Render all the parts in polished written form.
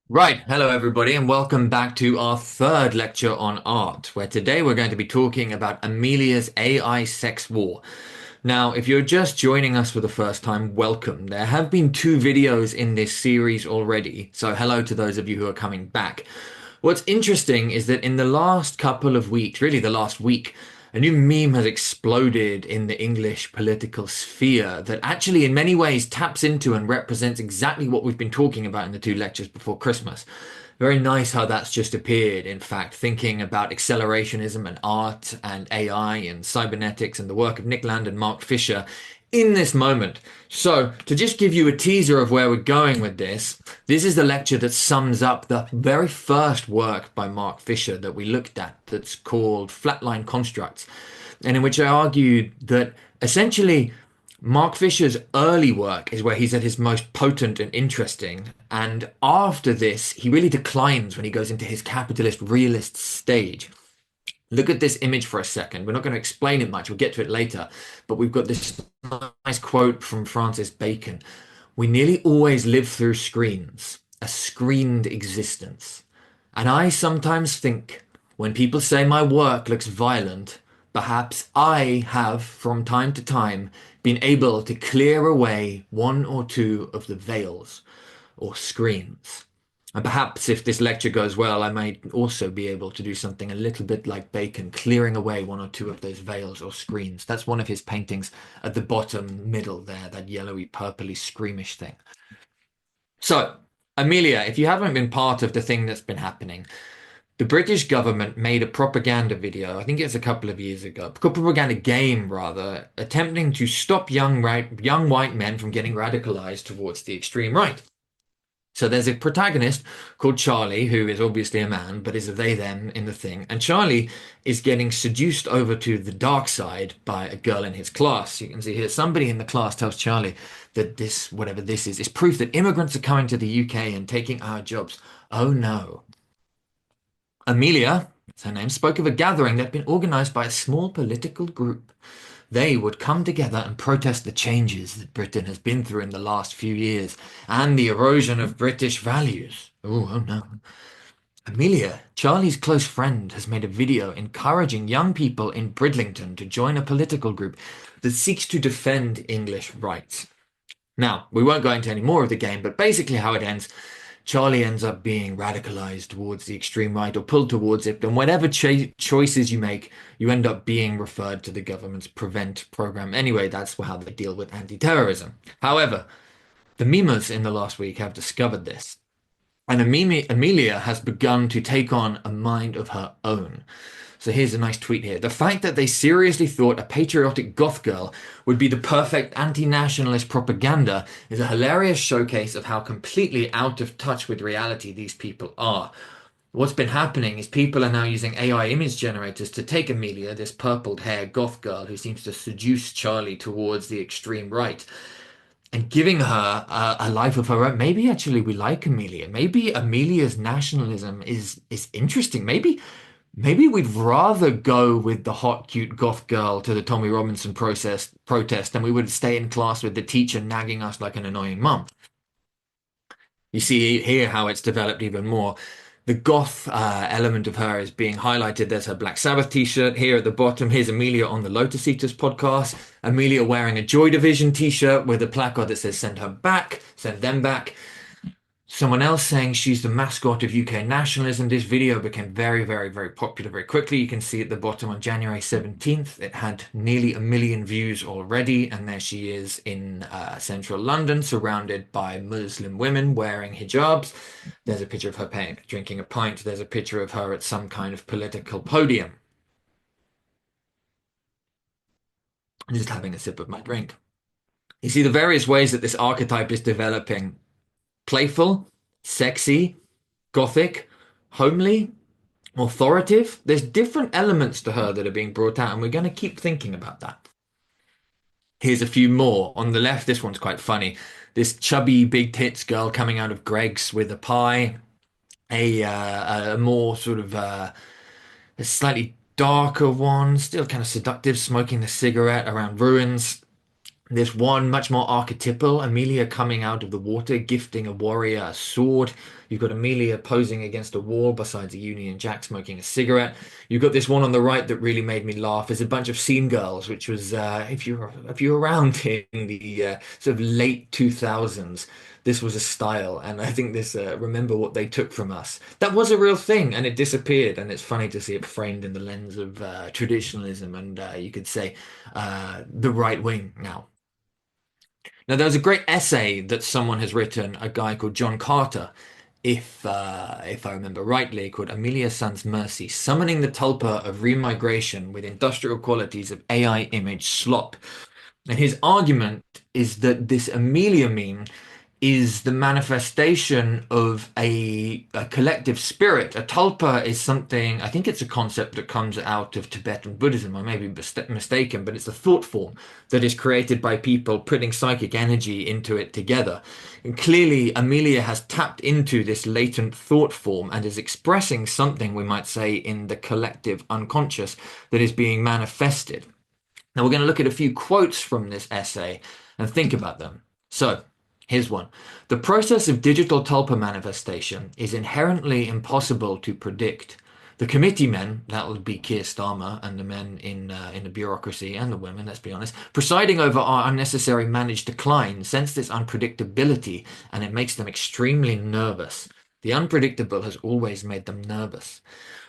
Right, hello everybody, and welcome back to our third lecture on art, where today we're going to be talking about Amelia's AI sex war. Now, if you're just joining us for the first time, welcome. There have been two videos in this series already, so hello to those of you who are coming back. What's interesting is that in the last couple of weeks, really the last week, a new meme has exploded in the English political sphere that actually, in many ways, taps into and represents exactly what we've been talking about in the two lectures before Christmas. Very nice how that's just appeared, in fact, thinking about accelerationism and art and AI and cybernetics and the work of Nick Land and Mark Fisher in this moment. So, to just give you a teaser of where we're going with this is the lecture that sums up the very first work by Mark Fisher that we looked at that's called Flatline Constructs, and in which I argued that essentially Mark Fisher's early work is where he's at his most potent and interesting, and after this, he really declines when he goes into his capitalist realist stage. Look at this image for a second. We're not going to explain it much. We'll get to it later. But we've got this nice quote from Francis Bacon. We nearly always live through screens, a screened existence. And I sometimes think when people say my work looks violent, perhaps I have, from time to time, been able to clear away one or two of the veils or screens. And perhaps if this lecture goes well, I might also be able to do something a little bit like Bacon, clearing away one or two of those veils or screens. That's one of his paintings at the bottom middle there, that yellowy, purpley, screamish thing. So, Amelia, if you haven't been part of the thing that's been happening, the British government made a propaganda video, I think it's a couple of years ago, a propaganda game rather, attempting to stop young white men from getting radicalized towards the extreme right. So there's a protagonist called Charlie, who is obviously a man, but is a they them in the thing. And Charlie is getting seduced over to the dark side by a girl in his class. You can see here somebody in the class tells Charlie that this, whatever this is proof that immigrants are coming to the UK and taking our jobs. Oh no. Amelia, that's her name, spoke of a gathering that had been organized by a small political group. They would come together and protest the changes that Britain has been through in the last few years and the erosion of British values. Oh no. Amelia, Charlie's close friend, has made a video encouraging young people in Bridlington to join a political group that seeks to defend English rights. Now, we won't go into any more of the game, but basically how it ends, Charlie ends up being radicalized towards the extreme right or pulled towards it. And whatever choices you make, you end up being referred to the government's Prevent program. Anyway, that's how they deal with anti-terrorism. However, the memers in the last week have discovered this. And Amelia has begun to take on a mind of her own. So here's a nice tweet here. The fact that they seriously thought a patriotic goth girl would be the perfect anti-nationalist propaganda is a hilarious showcase of how completely out of touch with reality these people are. What's been happening is people are now using AI image generators to take Amelia, this purpled hair goth girl who seems to seduce Charlie towards the extreme right, and giving her a life of her own. Maybe actually we like Amelia. Maybe Amelia's nationalism is interesting. Maybe we'd rather go with the hot, cute goth girl to the Tommy Robinson protest than we would stay in class with the teacher nagging us like an annoying mum. You see here how it's developed even more. The goth element of her is being highlighted. There's her Black Sabbath t-shirt here at the bottom. Here's Amelia on the Lotus Eaters podcast. Amelia wearing a Joy Division t-shirt with a placard that says send her back, send them back. Someone else saying she's the mascot of UK nationalism. This video became very, very, very popular very quickly. You can see at the bottom on January 17th, it had nearly 1 million views already. And there she is in central London, surrounded by Muslim women wearing hijabs. There's a picture of her drinking a pint. There's a picture of her at some kind of political podium. I'm just having a sip of my drink. You see the various ways that this archetype is developing. Playful, sexy, gothic, homely, authoritative. There's different elements to her that are being brought out, and we're going to keep thinking about that. Here's a few more. On the left, this one's quite funny. This chubby, big tits girl coming out of Greg's with a pie. A more sort of a slightly darker one, still kind of seductive, smoking the cigarette around ruins. This one, much more archetypal, Amelia coming out of the water, gifting a warrior a sword. You've got Amelia posing against a wall beside a Union Jack smoking a cigarette. You've got this one on the right that really made me laugh. There's a bunch of scene girls, which was if you're around in the sort of late 2000s, this was a style, and I think this remember what they took from us. That was a real thing, and it disappeared. And it's funny to see it framed in the lens of traditionalism, and you could say the right wing now. Now, there was a great essay that someone has written, a guy called John Carter, if I remember rightly, called Amelia Sans Mercy, summoning the tulpa of remigration with industrial qualities of AI image slop. And his argument is that this Amelia meme is the manifestation of a collective spirit. A tulpa is something, I think it's a concept that comes out of Tibetan Buddhism. I may be mistaken, but it's a thought form that is created by people putting psychic energy into it together. And clearly, Amelia has tapped into this latent thought form and is expressing something, we might say, in the collective unconscious that is being manifested. Now, we're going to look at a few quotes from this essay and think about them. So, here's one. The process of digital tulpa manifestation is inherently impossible to predict. The committee men, that would be Keir Starmer and the men in the bureaucracy and the women, let's be honest, presiding over our unnecessary managed decline, sense this unpredictability and it makes them extremely nervous. The unpredictable has always made them nervous.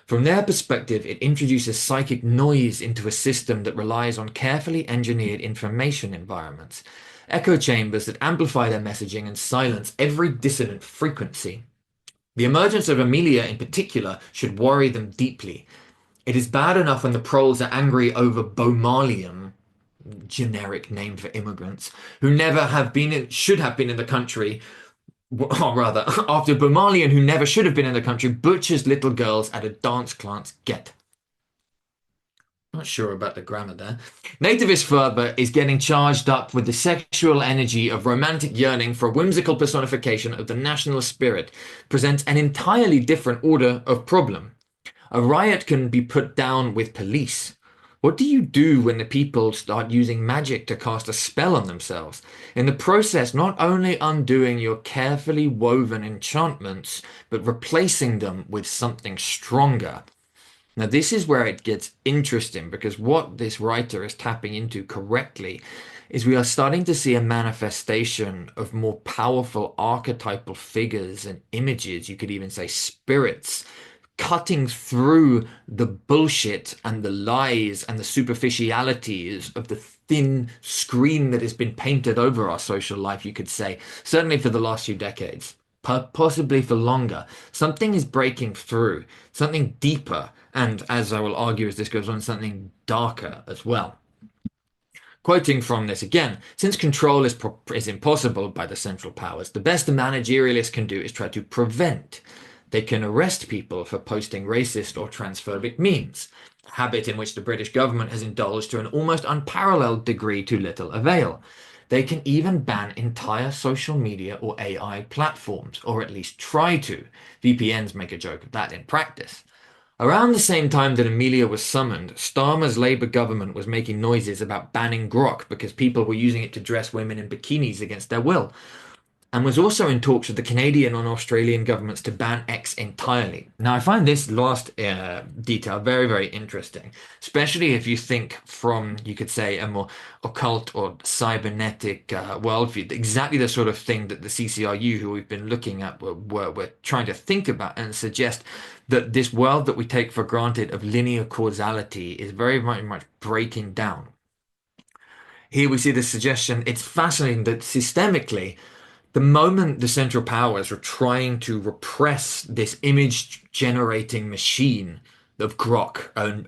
From their perspective, it introduces psychic noise into a system that relies on carefully engineered information environments, echo chambers that amplify their messaging and silence every dissonant frequency. The emergence of Amelia in particular should worry them deeply. It is bad enough when the proles are angry over Bomalium, generic name for immigrants, who never have been, should have been in the country, or rather, after Bomalian, who never should have been in the country, butchers little girls at a dance class get. Not sure about the grammar there. Nativist fervor is getting charged up with the sexual energy of romantic yearning for a whimsical personification of the national spirit, presents an entirely different order of problem. A riot can be put down with police. What do you do when the people start using magic to cast a spell on themselves? In the process, not only undoing your carefully woven enchantments, but replacing them with something stronger. Now, this is where it gets interesting because what this writer is tapping into correctly is we are starting to see a manifestation of more powerful archetypal figures and images, you could even say spirits, cutting through the bullshit and the lies and the superficialities of the thin screen that has been painted over our social life, you could say, certainly for the last few decades, possibly for longer. Something is breaking through, something deeper, and as I will argue as this goes on, something darker as well. Quoting from this again, since control is impossible by the central powers, the best the managerialists can do is try to prevent. They can arrest people for posting racist or transphobic memes, a habit in which the British government has indulged to an almost unparalleled degree to little avail. They can even ban entire social media or AI platforms, or at least try to. VPNs make a joke of that in practice. Around the same time that Amelia was summoned, Starmer's Labour government was making noises about banning grok because people were using it to dress women in bikinis against their will, and was also in talks with the Canadian and Australian governments to ban X entirely. Now, I find this last detail very, very interesting, especially if you think from, you could say, a more occult or cybernetic worldview, exactly the sort of thing that the CCRU, who we've been looking at, were trying to think about and suggest that this world that we take for granted of linear causality is very, very much breaking down. Here we see the suggestion, it's fascinating that systemically, the moment the central powers are trying to repress this image generating machine of grok and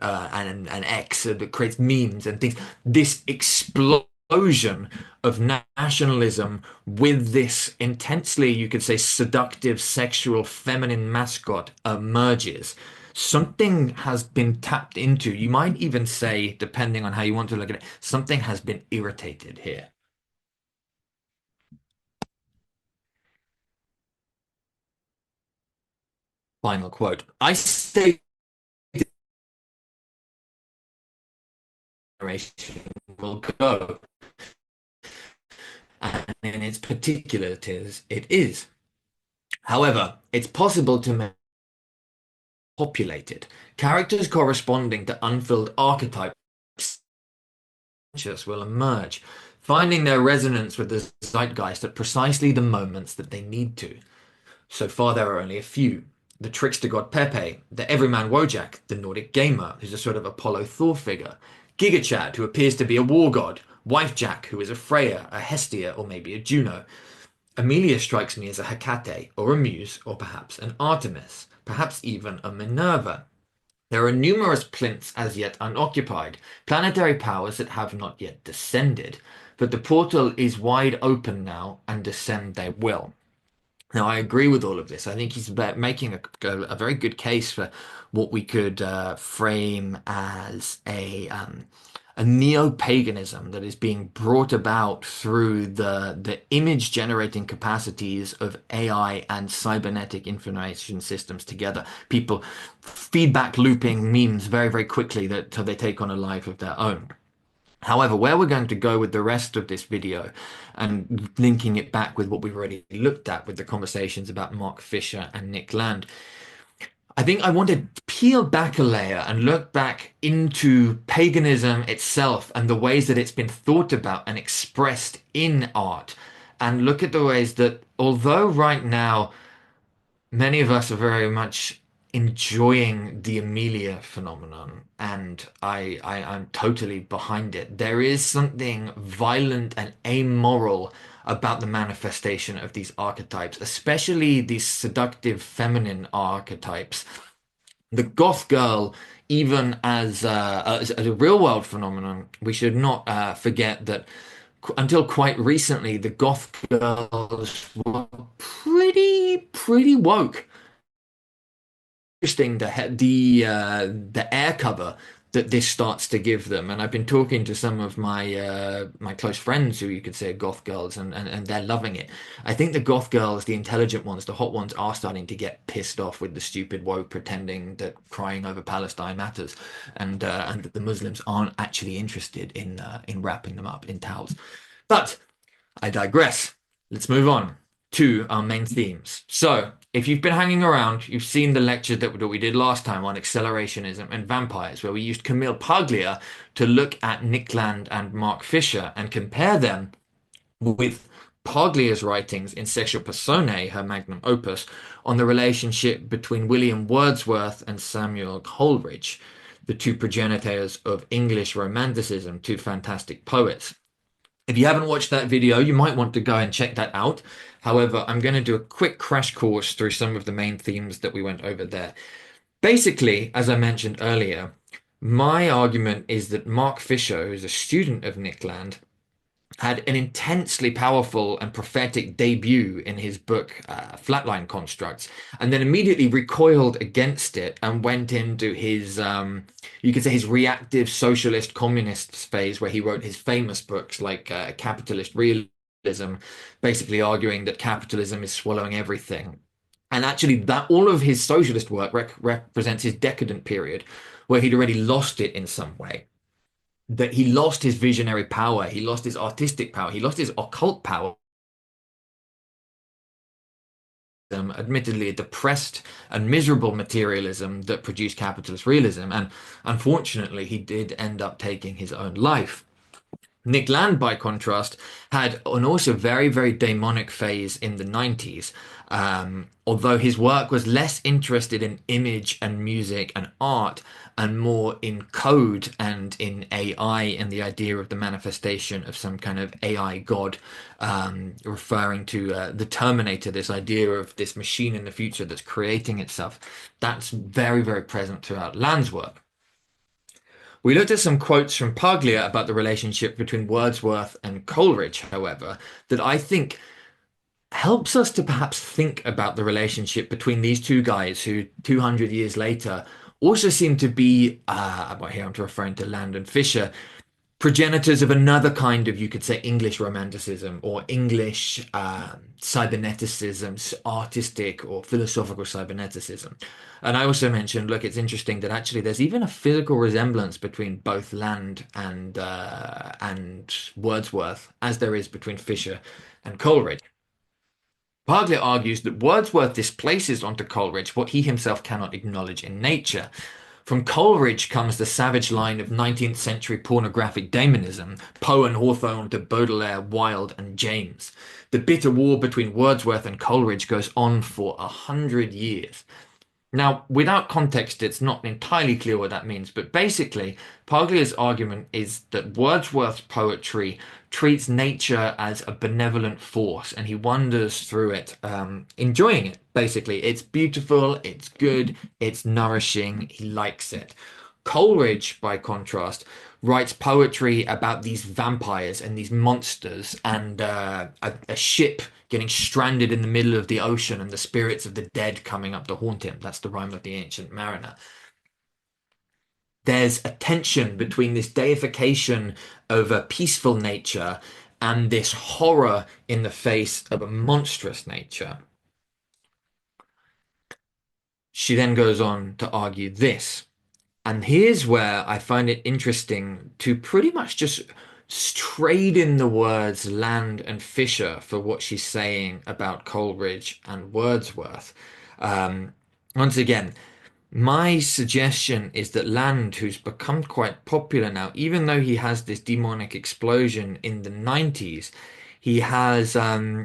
X that creates memes and things, this explosion of nationalism with this intensely, you could say, seductive, sexual, feminine mascot emerges. Something has been tapped into. You might even say, depending on how you want to look at it, something has been irritated here. Final quote. I say generation will go, and in its particularities, it is. However, it's possible to make populated characters corresponding to unfilled archetypes will emerge, finding their resonance with the zeitgeist at precisely the moments that they need to. So far, there are only a few. The trickster god Pepe, the everyman Wojak, the Nordic gamer, who's a sort of Apollo Thor figure, Gigachad, who appears to be a war god, Wife Jack, who is a Freya, a Hestia, or maybe a Juno. Amelia strikes me as a Hecate, or a Muse, or perhaps an Artemis, perhaps even a Minerva. There are numerous plinths as yet unoccupied, planetary powers that have not yet descended, but the portal is wide open now, and descend they will. Now, I agree with all of this. I think he's making a very good case for what we could frame as a neo-paganism that is being brought about through the image generating capacities of AI and cybernetic information systems together. People feedback looping memes very, very quickly that till they take on a life of their own. However, where we're going to go with the rest of this video and linking it back with what we've already looked at with the conversations about Mark Fisher and Nick Land, I think I want to peel back a layer and look back into paganism itself and the ways that it's been thought about and expressed in art, and look at the ways that, although right now many of us are very much enjoying the Amelia phenomenon, and I'm totally behind it. There is something violent and amoral about the manifestation of these archetypes, especially these seductive feminine archetypes. The goth girl, even as a real world phenomenon, we should not forget that until quite recently, the goth girls were pretty woke. Interesting the air cover that this starts to give them. And I've been talking to some of my close friends who you could say are goth girls, and they're loving it. I think the goth girls, the intelligent ones, the hot ones, are starting to get pissed off with the stupid woke pretending that crying over Palestine matters, and that the Muslims aren't actually interested in wrapping them up in towels. But I digress. Let's move on to our main themes. So, if you've been hanging around, you've seen the lecture that we did last time on accelerationism and vampires, where we used Camille Paglia to look at Nick Land and Mark Fisher and compare them with Paglia's writings in Sexual Personae, her magnum opus, on the relationship between William Wordsworth and Samuel Coleridge, the two progenitors of English Romanticism, two fantastic poets. If you haven't watched that video, you might want to go and check that out. However, I'm going to do a quick crash course through some of the main themes that we went over there. Basically, as I mentioned earlier, my argument is that Mark Fisher, who's a student of Nick Land, had an intensely powerful and prophetic debut in his book Flatline Constructs, and then immediately recoiled against it and went into his, you could say, his reactive socialist communist phase, where he wrote his famous books like Capitalist Realism, basically arguing that capitalism is swallowing everything. And actually, that all of his socialist work represents his decadent period, where he'd already lost it in some way, that he lost his visionary power, he lost his artistic power, he lost his occult power. Admittedly, a depressed and miserable materialism that produced capitalist realism. And unfortunately, he did end up taking his own life. Nick Land, by contrast, had an also very, very demonic phase in the 90s. Although his work was less interested in image and music and art, and more in code and in AI and the idea of the manifestation of some kind of AI god, referring to the Terminator, this idea of this machine in the future that's creating itself. That's very, very present throughout Land's work. We looked at some quotes from Paglia about the relationship between Wordsworth and Coleridge, however, that I think helps us to perhaps think about the relationship between these two guys who 200 years later also seem to be, here I'm referring to Land and Fisher, progenitors of another kind of, you could say, English romanticism or English cyberneticism, artistic or philosophical cyberneticism. And I also mentioned, look, it's interesting that actually there's even a physical resemblance between both Land and Wordsworth, as there is between Fisher and Coleridge. Paglia argues that Wordsworth displaces onto Coleridge what he himself cannot acknowledge in nature. From Coleridge comes the savage line of 19th century pornographic daemonism, Poe and Hawthorne to Baudelaire, Wilde, and James. The bitter war between Wordsworth and Coleridge goes on for 100 years. Now, without context, it's not entirely clear what that means, but basically, Paglia's argument is that Wordsworth's poetry treats nature as a benevolent force, and he wanders through it, enjoying it, basically. It's beautiful, it's good, it's nourishing, he likes it. Coleridge, by contrast, writes poetry about these vampires and these monsters and a ship getting stranded in the middle of the ocean and the spirits of the dead coming up to haunt him. That's the rhyme of the Ancient Mariner. There's a tension between this deification of a peaceful nature and this horror in the face of a monstrous nature. She then goes on to argue this. And here's where I find it interesting to pretty much just trade in the words land and Fisher for what she's saying about Coleridge and Wordsworth. Once again, my suggestion is that Land, who's become quite popular now, even though he has this demonic explosion in the 90s, he has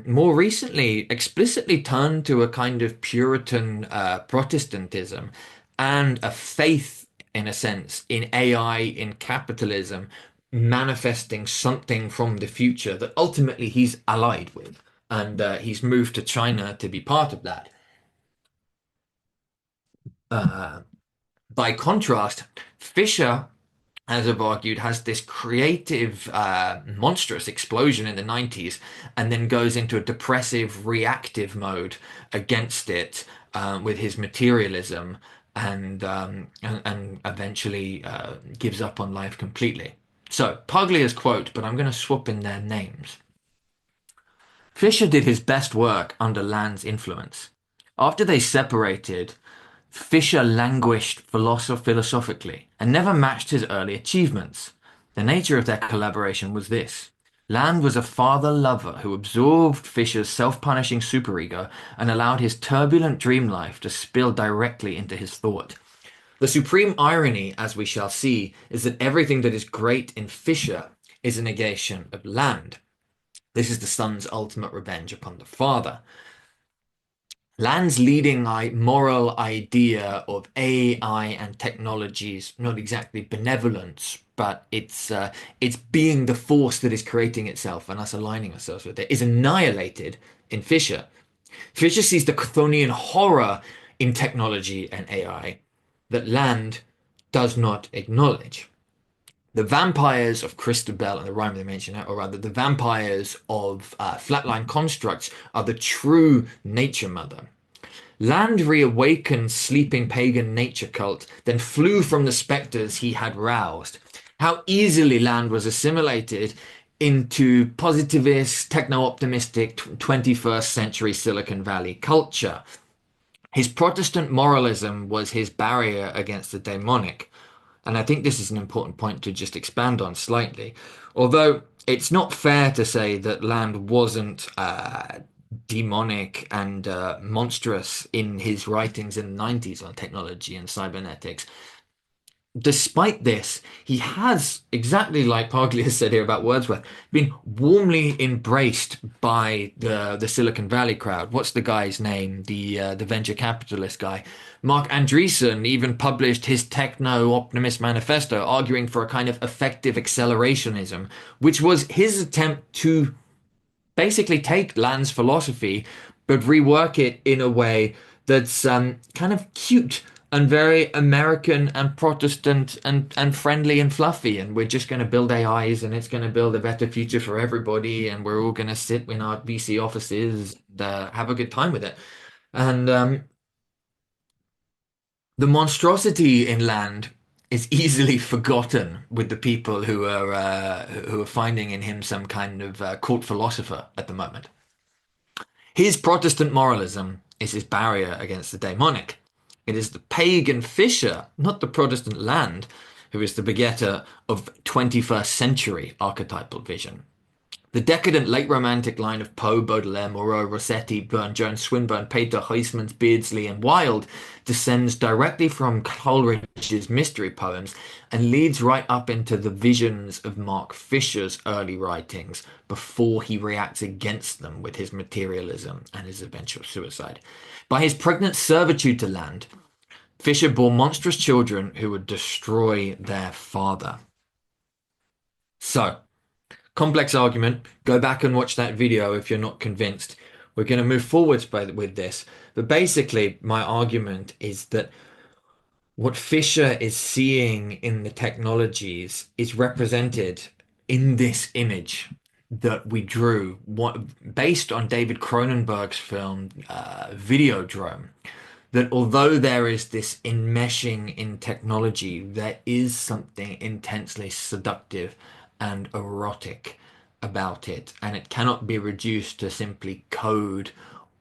more recently explicitly turned to a kind of Puritan Protestantism and a faith, in a sense, in AI, in capitalism, manifesting something from the future that ultimately he's allied with. And he's moved to China to be part of that. Uh, by contrast, Fisher, as I've argued, has this creative, monstrous explosion in the 90s and then goes into a depressive, reactive mode against it with his materialism and eventually gives up on life completely. So, Paglia's quote, but I'm going to swap in their names. Fisher did his best work under Land's influence. After they separated, Fisher languished philosophically and never matched his early achievements. The nature of their collaboration was this. Land was a father-lover who absorbed Fisher's self-punishing superego and allowed his turbulent dream life to spill directly into his thought. The supreme irony, as we shall see, is that everything that is great in Fisher is a negation of Land. This is the son's ultimate revenge upon the father. Land's leading moral idea of AI and technology is not exactly benevolence, but it's being the force that is creating itself and us aligning ourselves with it, is annihilated in Fisher. Fisher sees the Chthonian horror in technology and AI that Land does not acknowledge. The vampires of Christabel and the rhyme they mention, or rather the vampires of flatline constructs, are the true nature mother. Land reawakened sleeping pagan nature cult, then flew from the spectres he had roused. How easily Land was assimilated into positivist, techno-optimistic 21st century Silicon Valley culture. His Protestant moralism was his barrier against the demonic. And I think this is an important point to just expand on slightly. Although it's not fair to say that Land wasn't demonic and monstrous in his writings in the 90s on technology and cybernetics. Despite this, he has, exactly like Paglia said here about Wordsworth, been warmly embraced by the Silicon Valley crowd. What's the guy's name? The venture capitalist guy. Mark Andreessen even published his techno-optimist manifesto, arguing for a kind of effective accelerationism, which was his attempt to basically take Land's philosophy, but rework it in a way that's kind of cute and very American and Protestant and friendly and fluffy. And we're just going to build AIs and it's going to build a better future for everybody. And we're all going to sit in our VC offices and have a good time with it. And the monstrosity in Land is easily forgotten with the people who are finding in him some kind of court philosopher at the moment. His Protestant moralism is his barrier against the demonic. It is the pagan Fisher, not the Protestant Land, who is the begetter of 21st century archetypal vision. The decadent late romantic line of Poe, Baudelaire, Moreau, Rossetti, Burne-Jones, Swinburne, Pater, Huysmans, Beardsley, and Wilde descends directly from Coleridge's mystery poems and leads right up into the visions of Mark Fisher's early writings before he reacts against them with his materialism and his eventual suicide. By his pregnant servitude to land, Fisher bore monstrous children who would destroy their father. So, complex argument. Go back and watch that video if you're not convinced. We're going to move forwards with this. But basically, my argument is that what Fisher is seeing in the technologies is represented in this image that we drew, based on David Cronenberg's film Videodrome. That although there is this enmeshing in technology, there is something intensely seductive and erotic about it, and it cannot be reduced to simply code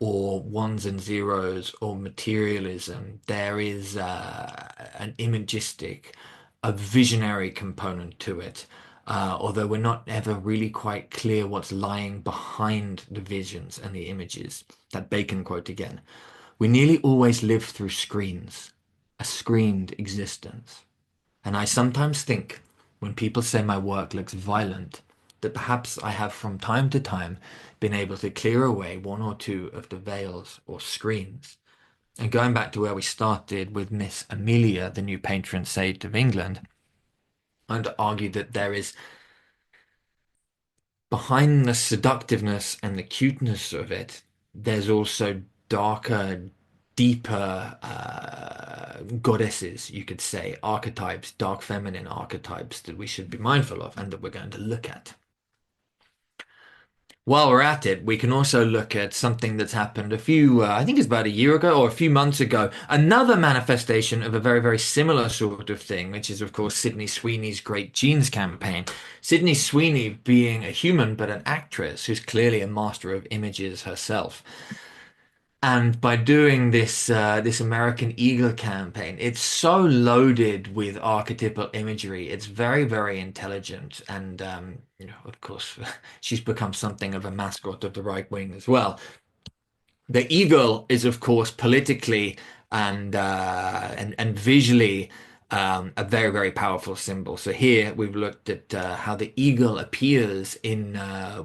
or ones and zeros or materialism. There is an imagistic, a visionary component to it, although we're not ever really quite clear what's lying behind the visions and the images. That Bacon quote again. We nearly always live through screens, a screened existence. And I sometimes think, when people say my work looks violent, that perhaps I have from time to time been able to clear away one or two of the veils or screens. And going back to where we started with Miss Amelia, the new patron saint of England, I'd argue that there is, behind the seductiveness and the cuteness of it, there's also darker, deeper goddesses, you could say, archetypes, dark feminine archetypes that we should be mindful of and that we're going to look at. While we're at it, we can also look at something that's happened I think it's about a year ago or a few months ago, another manifestation of a very, very similar sort of thing, which is, of course, Sydney Sweeney's Great Genes campaign. Sydney Sweeney being a human, but an actress who's clearly a master of images herself. And by doing this American Eagle campaign, it's so loaded with archetypal imagery. It's very, very intelligent, and of course, she's become something of a mascot of the right wing as well. The eagle is, of course, politically and visually a very, very powerful symbol. So here we've looked at how the eagle appears in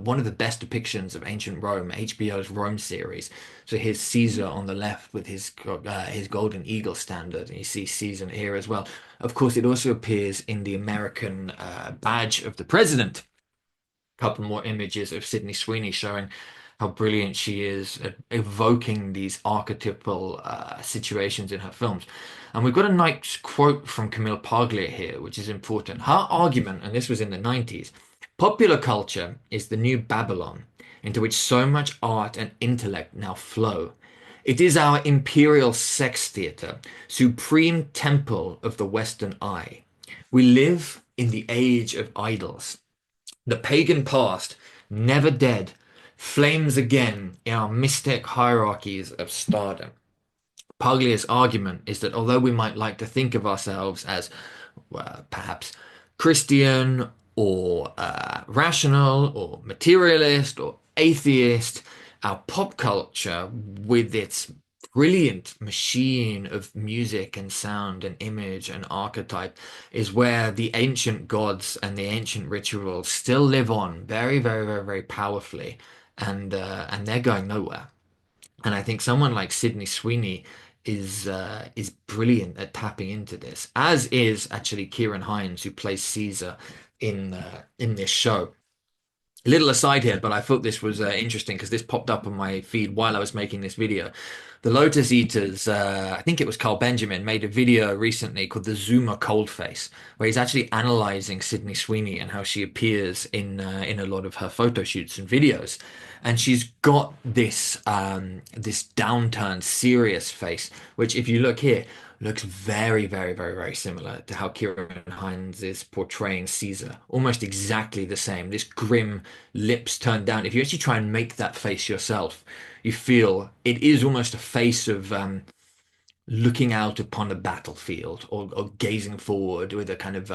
one of the best depictions of ancient Rome, HBO's Rome series. So here's Caesar on the left with his golden eagle standard, and you see Caesar here as well. Of course, it also appears in the American badge of the president. A couple more images of Sydney Sweeney showing how brilliant she is at evoking these archetypal situations in her films. And we've got a nice quote from Camille Paglia here, which is important. Her argument, and this was in the 90s, popular culture is the new Babylon into which so much art and intellect now flow. It is our imperial sex theatre, supreme temple of the Western eye. We live in the age of idols. The pagan past, never dead, flames again in our mystic hierarchies of stardom. Paglia's argument is that although we might like to think of ourselves as perhaps Christian or rational or materialist or atheist, our pop culture, with its brilliant machine of music and sound and image and archetype, is where the ancient gods and the ancient rituals still live on very, very, very, very powerfully, and they're going nowhere. And I think someone like Sydney Sweeney is brilliant at tapping into this, as is actually Kieran Hines, who plays Caesar in this show. A little aside here, but I thought this was interesting because this popped up on my feed while I was making this video. The Lotus Eaters, I think it was Carl Benjamin, made a video recently called The Zoomer Coldface, where he's actually analyzing Sydney Sweeney and how she appears in a lot of her photo shoots and videos. And she's got this this downturned, serious face, which if you look here, looks very, very, very, very similar to how Kieran Hines is portraying Caesar. Almost exactly the same. This grim, lips turned down. If you actually try and make that face yourself, you feel it is almost a face of looking out upon a battlefield or gazing forward with a kind of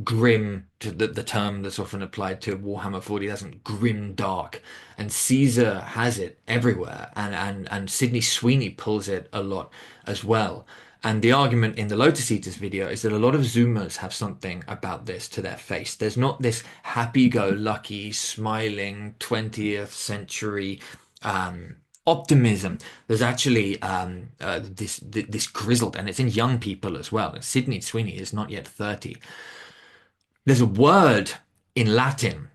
grim, to the term that's often applied to Warhammer 40,000, grim dark. And Caesar has it everywhere, and Sydney Sweeney pulls it a lot as well. And the argument in the Lotus Eaters video is that a lot of Zoomers have something about this to their face. There's not this happy-go-lucky, smiling 20th century optimism. There's actually this grizzled, and it's in young people as well. And Sydney Sweeney is not yet 30. There's a word in Latin,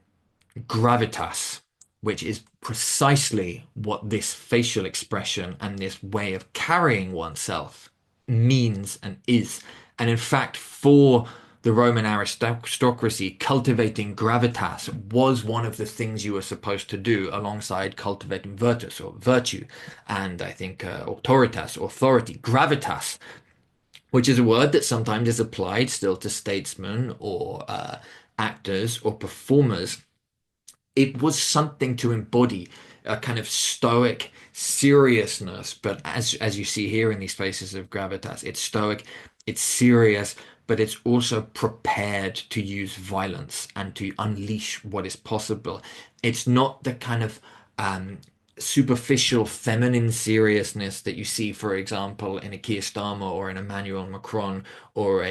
gravitas, which is precisely what this facial expression and this way of carrying oneself means and is. And in fact, for the Roman aristocracy, cultivating gravitas was one of the things you were supposed to do alongside cultivating virtus or virtue, and I think auctoritas, authority, gravitas, which is a word that sometimes is applied still to statesmen or actors or performers. It was something to embody a kind of stoic seriousness, but as you see here in these faces of gravitas, it's stoic, it's serious, but it's also prepared to use violence and to unleash what is possible. It's not the kind of superficial feminine seriousness that you see, for example, in a Keir Starmer or in Emmanuel Macron or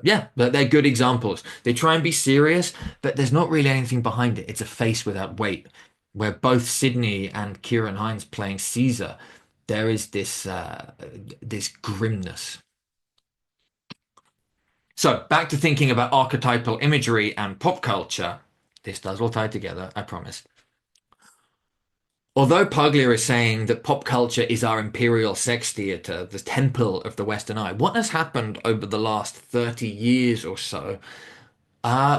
yeah, but they're good examples. They try and be serious, but there's not really anything behind it. It's a face without weight. Where both Sydney and Kieran Hines playing Caesar, there is this grimness. So back to thinking about archetypal imagery and pop culture. This does all tie together, I promise. Although Paglia is saying that pop culture is our imperial sex theatre, the temple of the Western eye, what has happened over the last 30 years or so?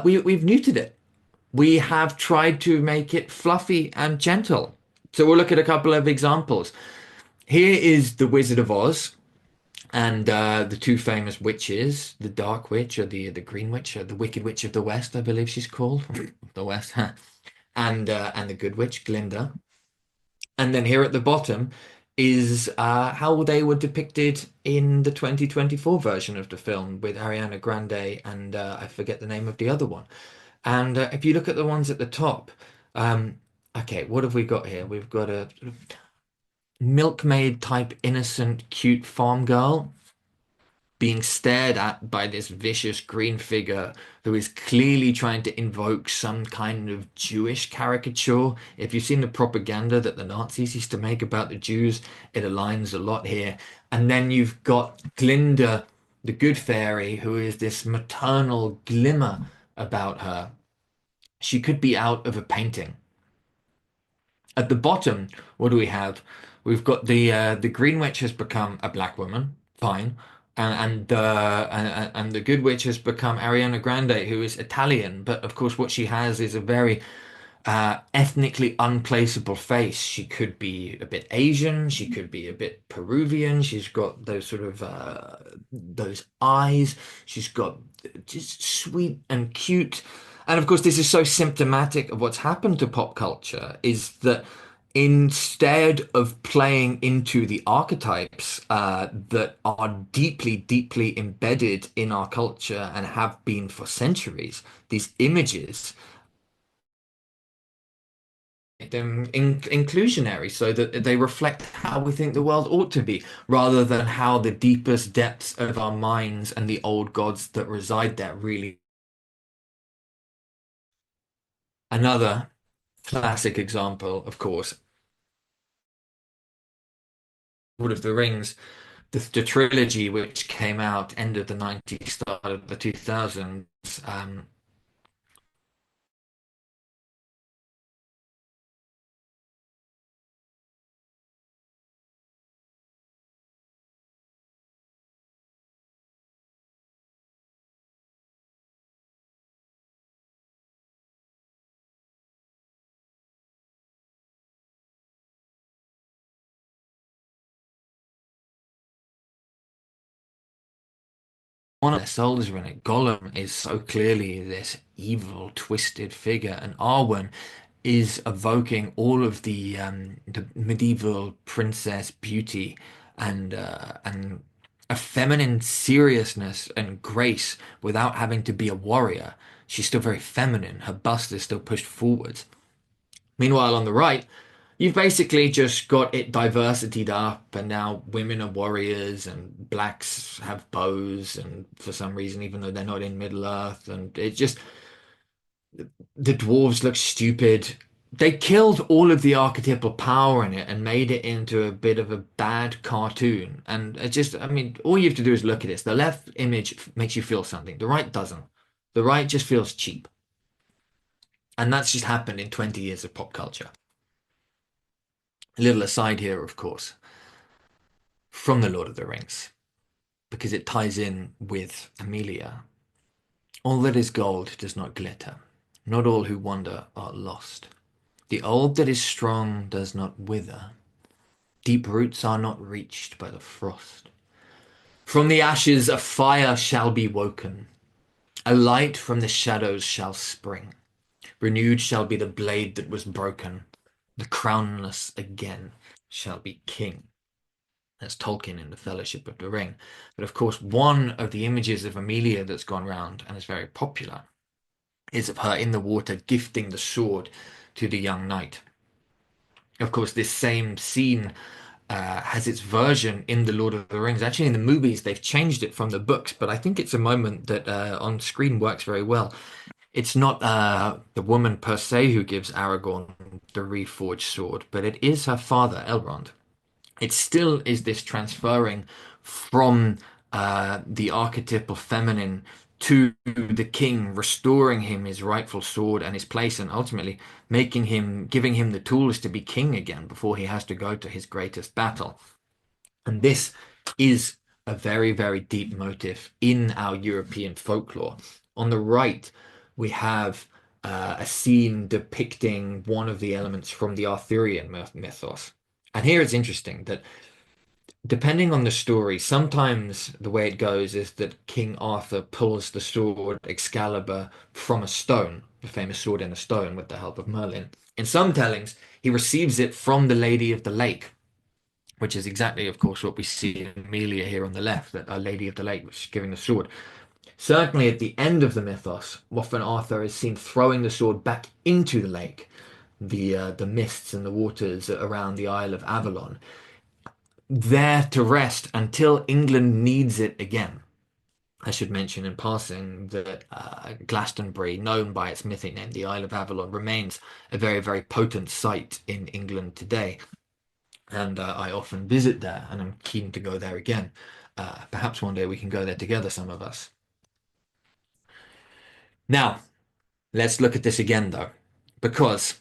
We've neutered it. We have tried to make it fluffy and gentle. So we'll look at a couple of examples. Here is The Wizard of Oz and the two famous witches, the Dark Witch or the Green Witch, or the Wicked Witch of the West, I believe she's called, the West, and the Good Witch, Glinda. And then here at the bottom is how they were depicted in the 2024 version of the film with Ariana Grande and I forget the name of the other one. And if you look at the ones at the top, okay, what have we got here? We've got a sort of milkmaid type innocent, cute farm girl being stared at by this vicious green figure who is clearly trying to invoke some kind of Jewish caricature. If you've seen the propaganda that the Nazis used to make about the Jews, it aligns a lot here. And then you've got Glinda, the good fairy, who is this maternal glimmer about her. She could be out of a painting. At the bottom, what do we have? We've got the Green Witch has become a black woman, fine, and the Good Witch has become Ariana Grande, who is Italian. But of course, what she has is a very ethnically unplaceable face. She could be a bit Asian, she could be a bit Peruvian. She's got those sort of those eyes. She's got just sweet and cute. And of course, this is so symptomatic of what's happened to pop culture is that instead of playing into the archetypes that are deeply, deeply embedded in our culture and have been for centuries, these images them inclusionary so that they reflect how we think the world ought to be, rather than how the deepest depths of our minds and the old gods that reside there really. Another classic example, of course, Lord of the Rings, the trilogy which came out end of the 90s, start of the 2000s. One of their souls are in it. Gollum is so clearly this evil, twisted figure, and Arwen is evoking all of the medieval princess beauty and a feminine seriousness and grace without having to be a warrior. She's still very feminine. Her bust is still pushed forwards. Meanwhile, on the right, you've basically just got it diversitied up, and now women are warriors, and blacks have bows, and for some reason, even though they're not in Middle Earth, and it just the dwarves look stupid. They killed all of the archetypal power in it and made it into a bit of a bad cartoon. And it just, I mean, all you have to do is look at this. The left image makes you feel something. The right doesn't. The right just feels cheap. And that's just happened in 20 years of pop culture. A little aside here, of course, from The Lord of the Rings, because it ties in with Amelia. All that is gold does not glitter. Not all who wander are lost. The old that is strong does not wither. Deep roots are not reached by the frost. From the ashes a fire shall be woken. A light from the shadows shall spring. Renewed shall be the blade that was broken. The crownless again shall be king. That's Tolkien in The Fellowship of the Ring. But of course, one of the images of Amelia that's gone round and is very popular is of her in the water gifting the sword to the young knight. Of course, this same scene has its version in The Lord of the Rings. Actually, in the movies, they've changed it from the books, but I think it's a moment that on screen works very well. It's not the woman per se who gives Aragorn the reforged sword, but it is her father, Elrond. It still is this transferring from the archetypal feminine to the king, restoring him his rightful sword and his place, and ultimately making him, giving him the tools to be king again before he has to go to his greatest battle. And this is a very, very deep motif in our European folklore. On the right, we have a scene depicting one of the elements from the Arthurian mythos. And here it's interesting that depending on the story, sometimes the way it goes is that King Arthur pulls the sword Excalibur from a stone, the famous sword in a stone with the help of Merlin. In some tellings, he receives it from the Lady of the Lake, which is exactly, of course, what we see in Amelia here on the left, that Our Lady of the Lake was giving the sword. Certainly at the end of the mythos, often Arthur is seen throwing the sword back into the lake, the mists and the waters around the Isle of Avalon, there to rest until England needs it again. I should mention in passing that Glastonbury, known by its mythic name, the Isle of Avalon, remains a very, very potent site in England today. And I often visit there, and I'm keen to go there again. Perhaps one day we can go there together, some of us. Now, let's look at this again, though, because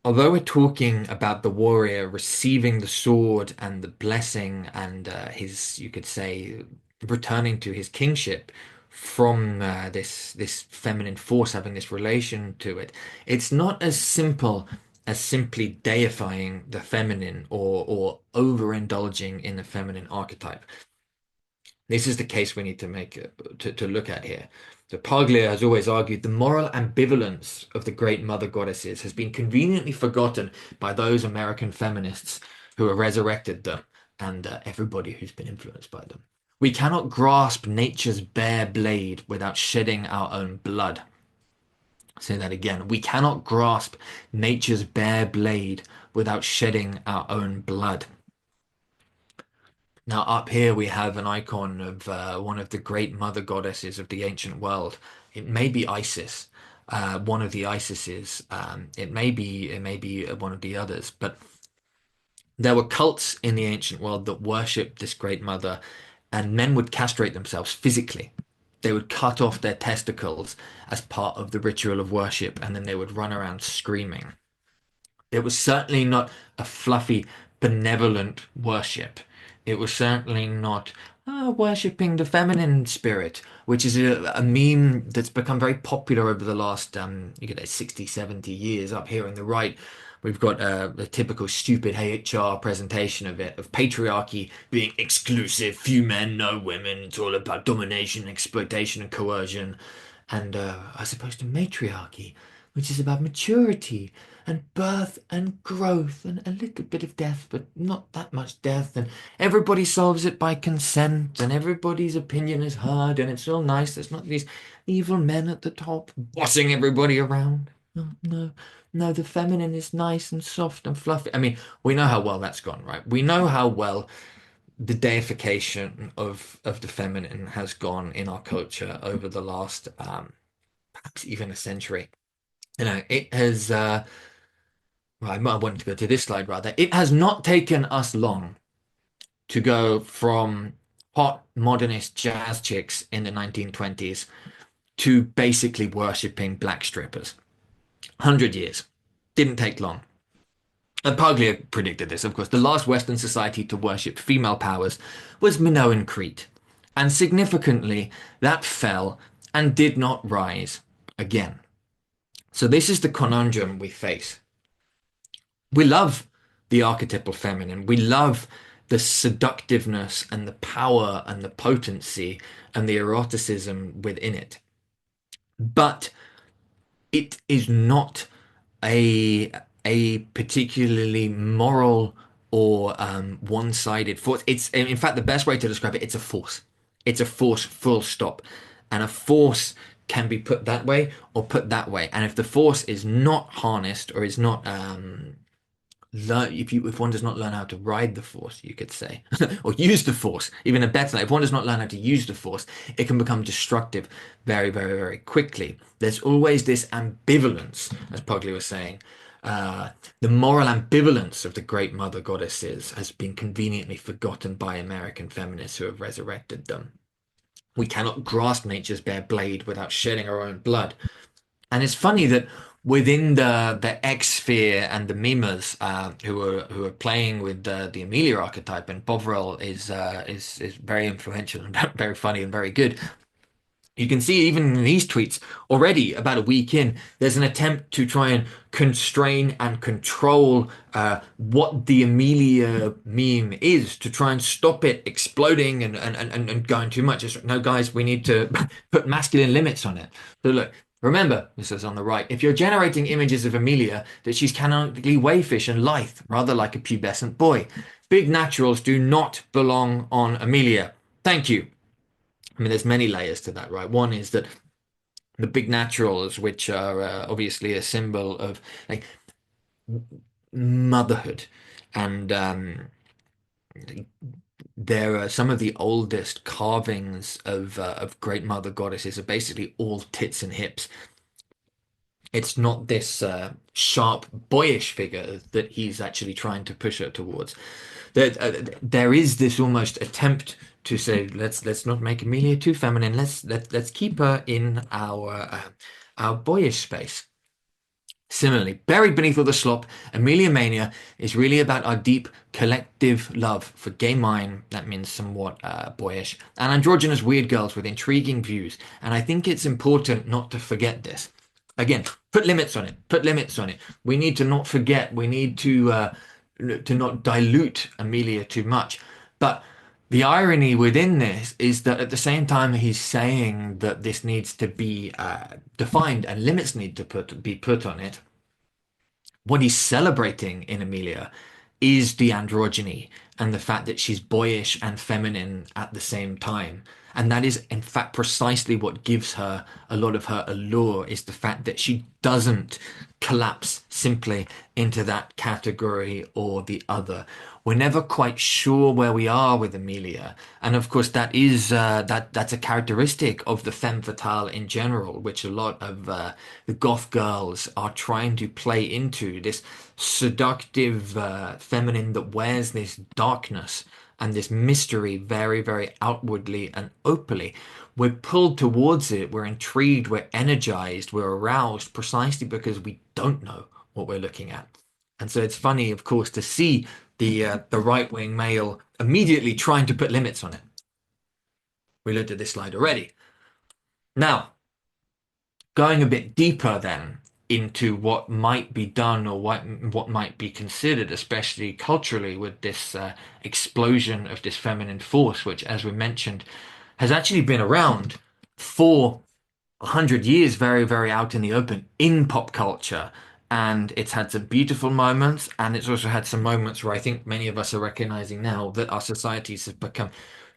although we're talking about the warrior receiving the sword and the blessing and his, you could say, returning to his kingship from this feminine force having this relation to it, it's not as simple as simply deifying the feminine or overindulging in the feminine archetype. This is the case we need to make to look at here. So Paglia has always argued the moral ambivalence of the great mother goddesses has been conveniently forgotten by those American feminists who have resurrected them and everybody who's been influenced by them. We cannot grasp nature's bare blade without shedding our own blood. I'll say that again. We cannot grasp nature's bare blade without shedding our own blood. Now, up here we have an icon of one of the great mother goddesses of the ancient world. It may be Isis, one of the Isises. It may be one of the others. But there were cults in the ancient world that worshipped this great mother, and men would castrate themselves physically. They would cut off their testicles as part of the ritual of worship, and then they would run around screaming. It was certainly not a fluffy, benevolent worship. It was certainly not worshipping the feminine spirit, which is a meme that's become very popular over the last, you could say 60, 70 years. Up here on the right, we've got a typical stupid HR presentation of it, of patriarchy being exclusive, few men, no women. It's all about domination, exploitation, and coercion. And as opposed to matriarchy, which is about maturity and birth and growth and a little bit of death, but not that much death. And everybody solves it by consent, and everybody's opinion is heard, and it's all nice. There's not these evil men at the top bossing everybody around. No, no, no, the feminine is nice and soft and fluffy. I mean, we know how well that's gone, right? We know how well the deification of the feminine has gone in our culture over the last perhaps even a century. It has well, I wanted to go to this slide rather. It has not taken us long to go from hot modernist jazz chicks in the 1920s to basically worshipping black strippers. 100 years. Didn't take long. And Paglia predicted this, of course. The last Western society to worship female powers was Minoan Crete. And significantly, that fell and did not rise again. So this is the conundrum we face. We love the archetypal feminine. We love the seductiveness and the power and the potency and the eroticism within it. But it is not a a particularly moral or one-sided force. It's in fact the best way to describe it. It's a force. It's a force, full stop. And a force can be put that way or put that way. And if the force is not harnessed or is not if one does not learn how to ride the force, you could say, or use the force, even a better, if one does not learn how to use the force, it can become destructive very, very, very quickly. There's always this ambivalence, as Pogli was saying. The moral ambivalence of the great mother goddesses has been conveniently forgotten by American feminists who have resurrected them. We cannot grasp nature's bare blade without shedding our own blood. And it's funny that within the X sphere and the memers who are playing with the Amelia archetype, and Bovril is very influential and very funny and very good. You can see even in these tweets already, about a week in, there's an attempt to try and constrain and control what the Amelia meme is, to try and stop it exploding and going too much. It's, no, guys, we need to put masculine limits on it. So look, remember, this is on the right, if you're generating images of Amelia, that she's canonically wayfish and lithe, rather like a pubescent boy. Big naturals do not belong on Amelia. Thank you. I mean, there's many layers to that, right? One is that the big naturals, which are obviously a symbol of like motherhood, and there are some of the oldest carvings of great mother goddesses are basically all tits and hips. It's not this sharp, boyish figure that he's actually trying to push her towards. There is this almost attempt to say, let's not make Amelia too feminine. Let's keep her in our boyish space. Similarly, buried beneath all the slop, Amelia Mania is really about our deep collective love for gay mine, that means somewhat boyish, and androgynous weird girls with intriguing views. And I think it's important not to forget this. Again, put limits on it. Put limits on it. We need to not forget. We need to not dilute Amelia too much. But the irony within this is that at the same time he's saying that this needs to be defined and limits need to be put on it, what he's celebrating in Amelia is the androgyny and the fact that she's boyish and feminine at the same time. And that is, in fact, precisely what gives her a lot of her allure, is the fact that she doesn't collapse simply into that category or the other. We're never quite sure where we are with Amelia. And of course, that is that's a characteristic of the femme fatale in general, which a lot of the goth girls are trying to play into, this seductive feminine that wears this darkness and this mystery very, very outwardly and openly. We're pulled towards it, we're intrigued, we're energized, we're aroused precisely because we don't know what we're looking at. And so it's funny, of course, to see the right-wing male immediately trying to put limits on it. We looked at this slide already. Now, going a bit deeper then into what might be done or what might be considered, especially culturally, with this explosion of this feminine force, which, as we mentioned, has actually been around for 100 years very, very out in the open in pop culture. And it's had some beautiful moments, and it's also had some moments where I think many of us are recognizing now that our societies have become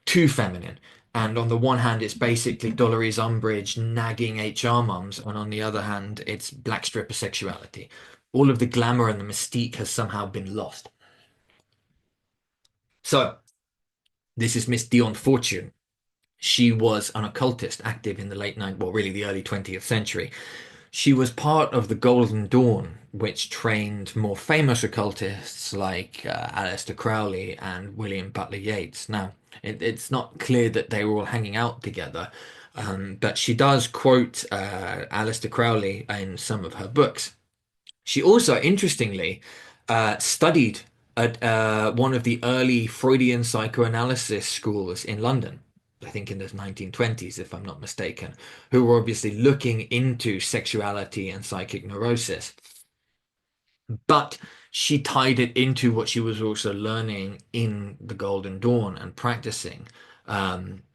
too feminine. And on the one hand, it's basically Dolores Umbridge nagging HR mums, and on the other hand, it's black stripper sexuality. All of the glamour and the mystique has somehow been lost. So, this is Miss Dion Fortune. She was an occultist active in the late 19th, well, really the early 20th century. She was part of the Golden Dawn, which trained more famous occultists like Aleister Crowley and William Butler Yeats. Now, it's not clear that they were all hanging out together, but she does quote Aleister Crowley in some of her books. She also, interestingly, studied at one of the early Freudian psychoanalysis schools in London. I think in the 1920s, if I'm not mistaken, who were obviously looking into sexuality and psychic neurosis. But she tied it into what she was also learning in the Golden Dawn and practicing.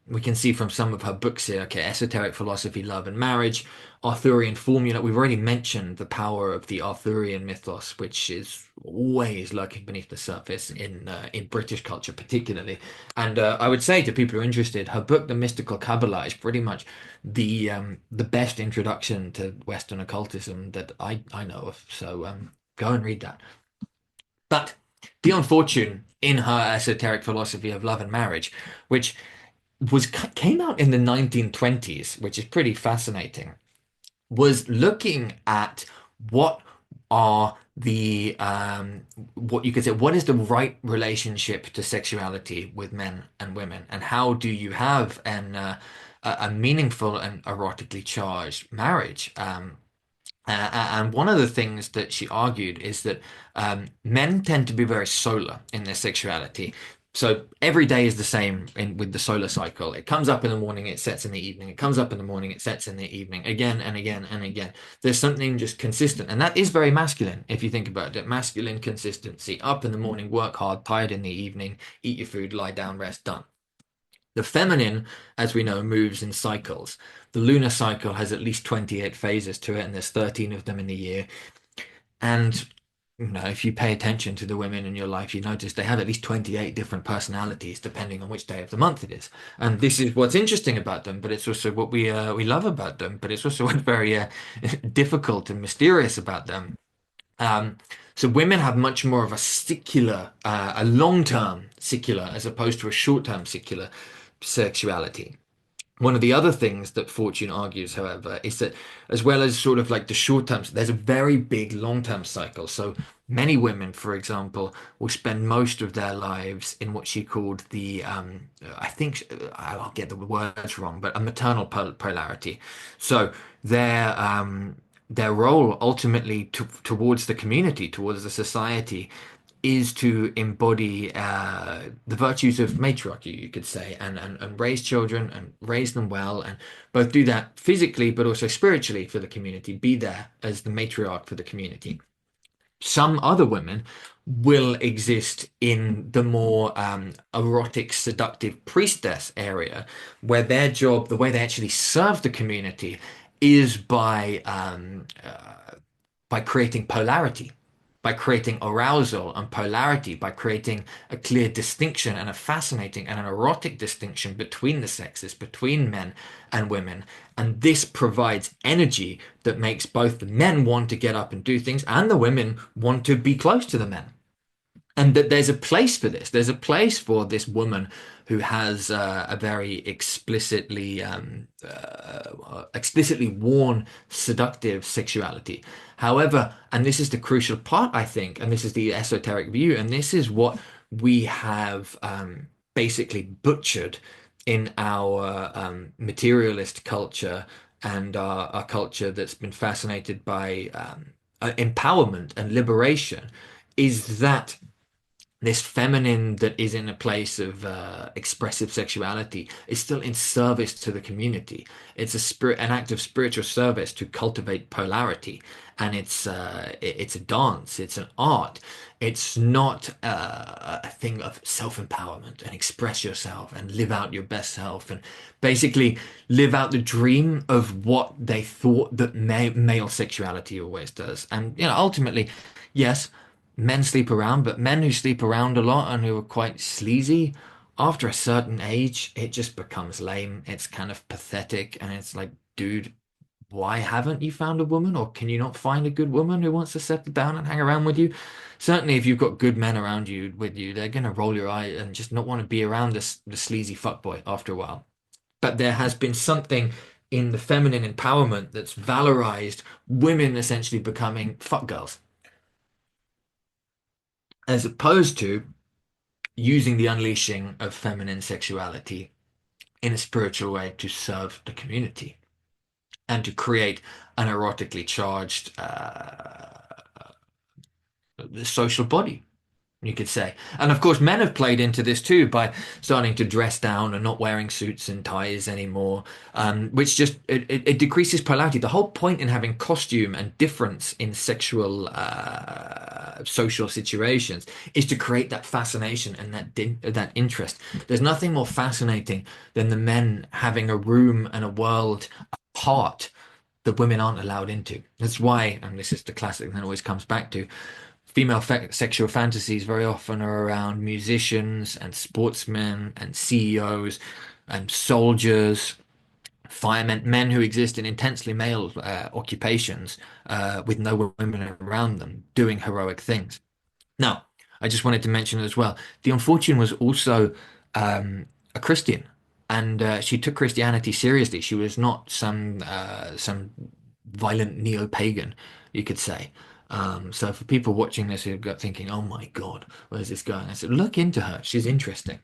We can see from some of her books here, okay, Esoteric Philosophy, Love and Marriage, Arthurian Formula. We've already mentioned the power of the Arthurian mythos, which is always lurking beneath the surface in British culture, particularly. And I would say to people who are interested, her book, The Mystical Kabbalah, is pretty much the best introduction to Western occultism that I know of. So go and read that. But Dion Fortune, in her esoteric philosophy of love and marriage, which was came out in the 1920s, which is pretty fascinating, was looking at what are the what you could say, what is the right relationship to sexuality with men and women, and how do you have a meaningful and erotically charged marriage? And one of the things that she argued is that men tend to be very solar in their sexuality. So every day is the same with the solar cycle. It comes up in the morning, it sets in the evening. It comes up in the morning, it sets in the evening, again and again and again. There's something just consistent. And that is very masculine, if you think about it. Masculine consistency. Up in the morning, work hard, tired in the evening, eat your food, lie down, rest, done. The feminine, as we know, moves in cycles. The lunar cycle has at least 28 phases to it, and there's 13 of them in the year. And if you pay attention to the women in your life, you notice they have at least 28 different personalities, depending on which day of the month it is. And this is what's interesting about them, but it's also what we love about them. But it's also what's very difficult and mysterious about them. Um, so women have much more of a secular, a long-term secular, as opposed to a short-term secular sexuality. One of the other things that Fortune argues, however, is that as well as sort of like the short term, there's a very big long term cycle. So many women, for example, will spend most of their lives in what she called I think I'll get the words wrong, but a maternal polarity. So their role ultimately towards the community, towards the society, is to embody the virtues of matriarchy, you could say, and raise children and raise them well, and both do that physically but also spiritually for the community, be there as the matriarch for the community. Some other women will exist in the more erotic, seductive priestess area, where their job, the way they actually serve the community, is by creating polarity, by creating arousal and polarity, by creating a clear distinction and a fascinating and an erotic distinction between the sexes, between men and women. And this provides energy that makes both the men want to get up and do things and the women want to be close to the men. And that there's a place for this. There's a place for this woman who has a very explicitly worn, seductive sexuality. However, and this is the crucial part, I think, and this is the esoteric view, and this is what we have basically butchered in our materialist culture and our culture that's been fascinated by empowerment and liberation, is that This feminine that is in a place of expressive sexuality is still in service to the community. It's an act of spiritual service to cultivate polarity, and it's a dance, it's an art. It's not a thing of self-empowerment and express yourself and live out your best self and basically live out the dream of what they thought that male sexuality always does. And ultimately, yes, men sleep around, but men who sleep around a lot and who are quite sleazy, after a certain age, it just becomes lame. It's kind of pathetic, and it's like, dude, why haven't you found a woman, or can you not find a good woman who wants to settle down and hang around with you? Certainly, if you've got good men around you with you, they're gonna roll your eye and just not want to be around the sleazy fuckboy after a while. But there has been something in the feminine empowerment that's valorized women essentially becoming fuck girls, as opposed to using the unleashing of feminine sexuality in a spiritual way to serve the community and to create an erotically charged social body, you could say. And of course, men have played into this too by starting to dress down and not wearing suits and ties anymore, which just it decreases polarity. The whole point in having costume and difference in sexual social situations is to create that fascination and that interest. There's nothing more fascinating than the men having a room and a world apart that women aren't allowed into. That's why, and this is the classic that always comes back to, female sexual fantasies very often are around musicians and sportsmen and CEOs and soldiers, firemen, men who exist in intensely male occupations with no women around them doing heroic things. Now, I just wanted to mention as well, the Unfortunate was also a Christian, and she took Christianity seriously. She was not some violent neo-pagan, you could say. So for people watching this who've got thinking, "Oh my God, where's this going?" I said, look into her. She's interesting.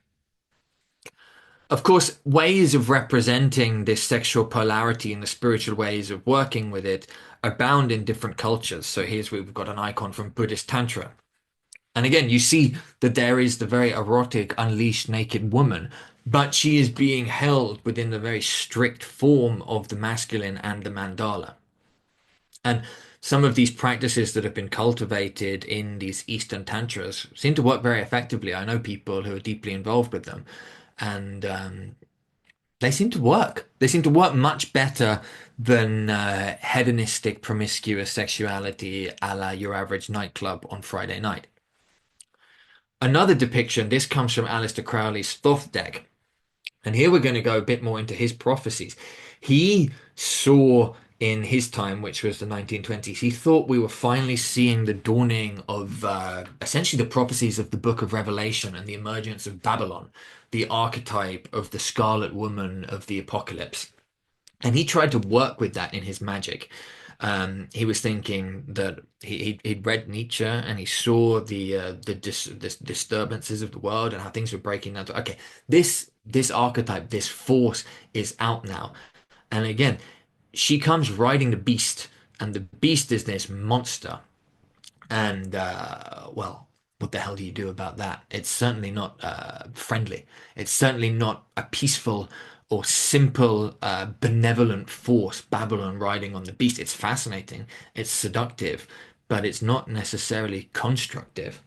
Of course, ways of representing this sexual polarity and the spiritual ways of working with it abound in different cultures. So here's where we've got an icon from Buddhist Tantra. And again, you see that there is the very erotic, unleashed naked woman, but she is being held within the very strict form of the masculine and the mandala. And some of these practices that have been cultivated in these Eastern tantras seem to work very effectively. I know people who are deeply involved with them, and they seem to work. They seem to work much better than hedonistic, promiscuous sexuality a la your average nightclub on Friday night. Another depiction, this comes from Aleister Crowley's Thoth deck. And here we're going to go a bit more into his prophecies. He saw in his time, which was the 1920s, he thought we were finally seeing the dawning of essentially the prophecies of the Book of Revelation and the emergence of Babylon, the archetype of the Scarlet Woman of the Apocalypse. And he tried to work with that in his magic. He was thinking that he'd read Nietzsche and he saw the disturbances of the world and how things were breaking down. Okay, this archetype, this force is out now. And again, she comes riding the beast, and the beast is this monster. And well, what the hell do you do about that? It's certainly not friendly. It's certainly not a peaceful or simple, benevolent force, Babylon riding on the beast. It's fascinating, it's seductive, but it's not necessarily constructive.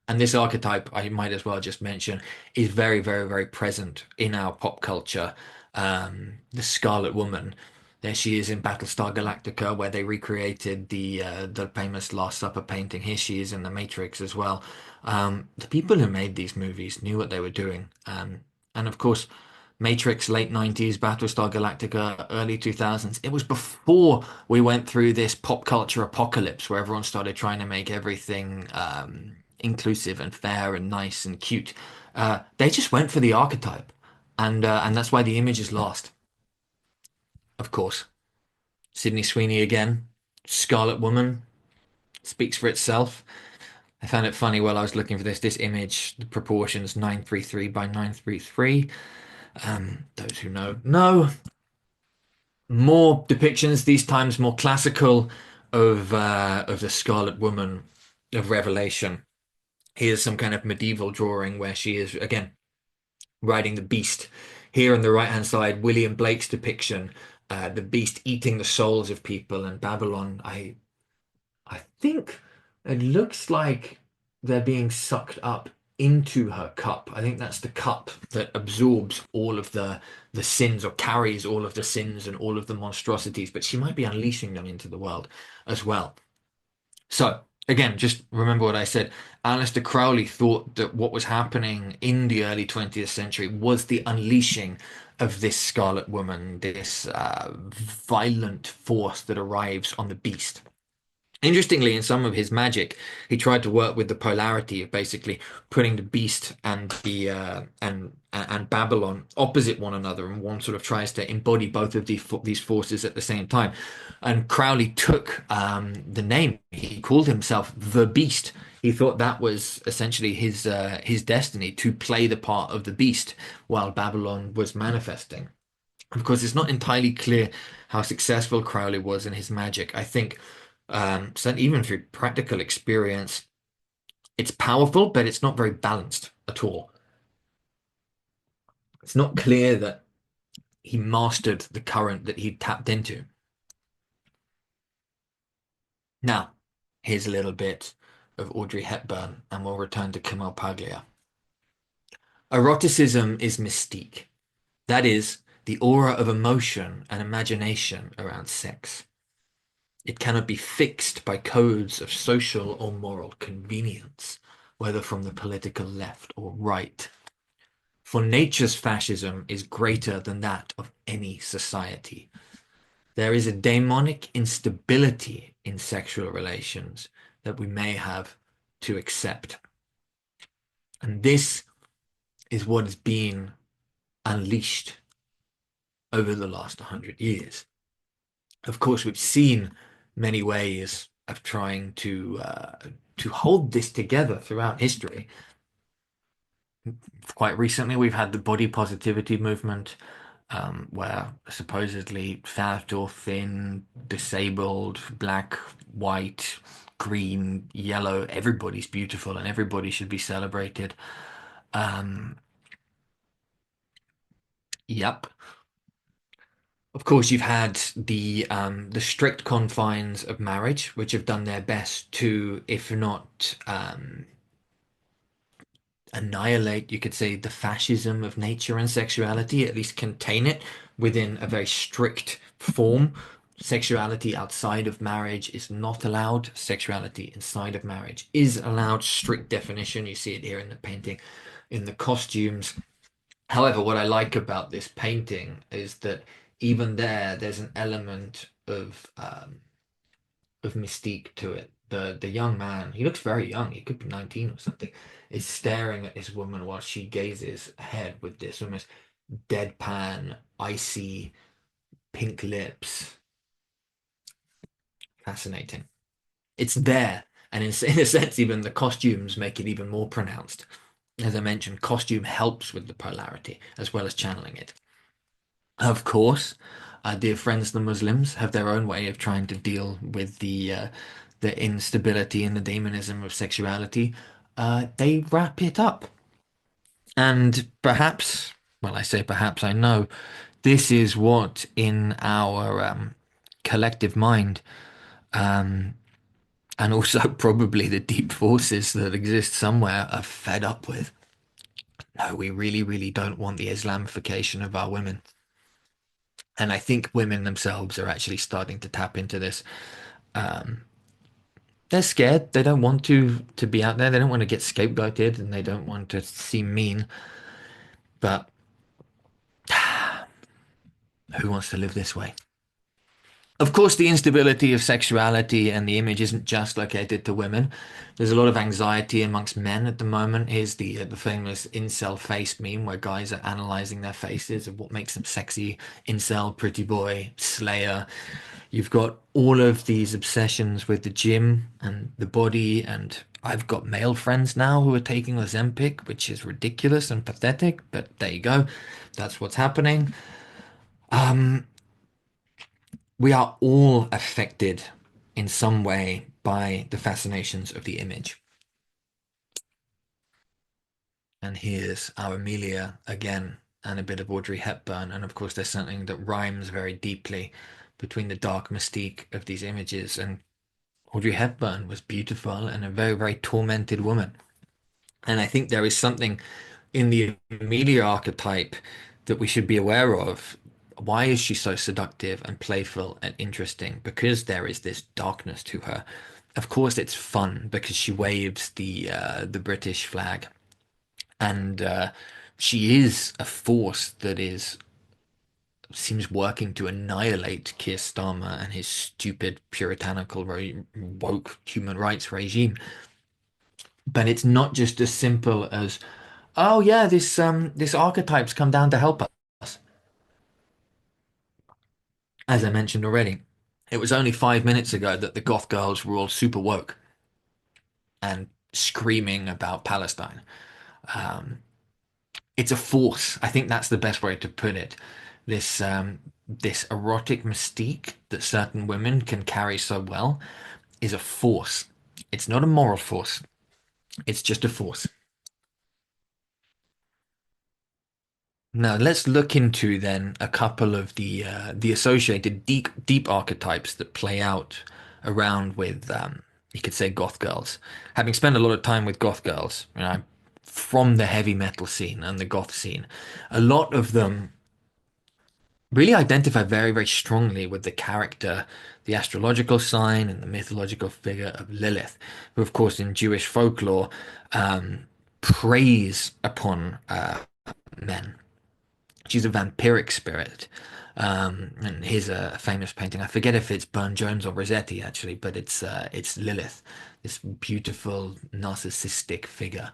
And this archetype, I might as well just mention, is very, very, very present in our pop culture. The Scarlet Woman. There she is in Battlestar Galactica, where they recreated the famous Last Supper painting. Here she is in The Matrix as well. The people who made these movies knew what they were doing. And of course, Matrix, late 90s, Battlestar Galactica, early 2000s. It was before we went through this pop culture apocalypse where everyone started trying to make everything inclusive and fair and nice and cute. They just went for the archetype, and that's why the image is lost. Of course, Sydney Sweeney again, Scarlet Woman speaks for itself. I found it funny while I was looking for this image, the proportions 933 by 933. Those who know. More depictions, these times more classical, of the Scarlet Woman of Revelation. Here's some kind of medieval drawing where she is, again, riding the beast. Here on the right-hand side, William Blake's depiction, the beast eating the souls of people in Babylon. I think it looks like they're being sucked up into her cup. I think that's the cup that absorbs all of the sins, or carries all of the sins and all of the monstrosities, but she might be unleashing them into the world as well. So again, just remember what I said. Aleister Crowley thought that what was happening in the early 20th century was the unleashing of this Scarlet Woman, this violent force that arrives on the beast. Interestingly, in some of his magic, he tried to work with the polarity of basically putting the beast and the and Babylon opposite one another, and one sort of tries to embody both of these forces at the same time. And Crowley took the name. He called himself the Beast. He thought that was essentially his destiny, to play the part of the beast while Babylon was manifesting. Of course, it's not entirely clear how successful Crowley was in his magic. I think, so even through practical experience, it's powerful, but it's not very balanced at all. It's not clear that he mastered the current that he tapped into. Now, here's a little bit of Audrey Hepburn, and we'll return to Kamal Paglia. Eroticism is mystique. That is, the aura of emotion and imagination around sex. It cannot be fixed by codes of social or moral convenience, whether from the political left or right. For nature's fascism is greater than that of any society. There is a daemonic instability in sexual relations that we may have to accept. And this is what has been unleashed over the last 100 years. Of course, we've seen many ways of trying to hold this together throughout history. Quite recently, we've had the body positivity movement, where supposedly fat or thin, disabled, black, white, green, yellow, everybody's beautiful and everybody should be celebrated. Um, yep. Of course, you've had the strict confines of marriage, which have done their best to, if not annihilate, you could say, the fascism of nature and sexuality, at least contain it within a very strict form. Sexuality outside of marriage is not allowed. Sexuality inside of marriage is allowed. Strict definition. You see it here in the painting, in the costumes. However, what I like about this painting is that even there's an element of mystique to it. The young man, he looks very young, he could be 19 or something, is staring at this woman while she gazes ahead with this almost deadpan, icy, pink lips. Fascinating. It's there, and in a sense, even the costumes make it even more pronounced. As I mentioned, costume helps with the polarity as well as channeling it. Of course, dear friends, the Muslims have their own way of trying to deal with the instability and the demonism of sexuality. They wrap it up, and perhaps, well, I say perhaps, I know this is what in our collective mind, um, and also probably the deep forces that exist somewhere, are fed up with. No, we really, really don't want the Islamification of our women. And I think women themselves are actually starting to tap into this. Um, they're scared. They don't want to be out there. They don't want to get scapegoated, and they don't want to seem mean. But who wants to live this way? Of course, the instability of sexuality and the image isn't just located to women. There's a lot of anxiety amongst men at the moment. Here's the famous incel face meme where guys are analyzing their faces of what makes them sexy. Incel, pretty boy, slayer. You've got all of these obsessions with the gym and the body, and I've got male friends now who are taking Ozempic, which is ridiculous and pathetic, but there you go. That's what's happening. Um, we are all affected in some way by the fascinations of the image. And here's our Amelia again, and a bit of Audrey Hepburn. And of course, there's something that rhymes very deeply between the dark mystique of these images. And Audrey Hepburn was beautiful and a very, very tormented woman. And I think there is something in the Amelia archetype that we should be aware of. Why is she so seductive and playful and interesting? Because there is this darkness to her. Of course, it's fun because she waves the British flag, and she is a force that is seems working to annihilate Keir Starmer and his stupid puritanical, very woke human rights regime. But it's not just as simple as, oh yeah, this archetype's come down to help us. As I mentioned already, it was only 5 minutes ago that the goth girls were all super woke and screaming about Palestine. Um, it's a force. I think that's the best way to put it. This erotic mystique that certain women can carry so well is a force. It's not a moral force. It's just a force. Now let's look into then a couple of the associated deep archetypes that play out around with you could say goth girls. Having spent a lot of time with goth girls, from the heavy metal scene and the goth scene, a lot of them really identify very, very strongly with the character, the astrological sign, and the mythological figure of Lilith, who, of course, in Jewish folklore, preys upon men. She's a vampiric spirit. And here's a famous painting. I forget if it's Burne-Jones or Rossetti actually, but it's Lilith, this beautiful narcissistic figure.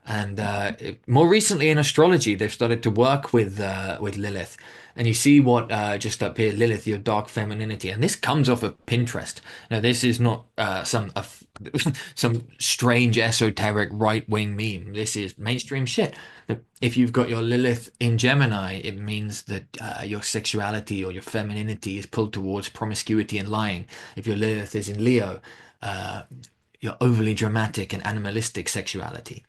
And more recently in astrology, they've started to work with Lilith. And you see what just up here, Lilith, your dark femininity, and this comes off of Pinterest. Now, this is not some strange esoteric right-wing meme. This is mainstream shit. If you've got your Lilith in Gemini, it means that your sexuality or your femininity is pulled towards promiscuity and lying. If your Lilith is in Leo, uh, your overly dramatic and animalistic sexuality.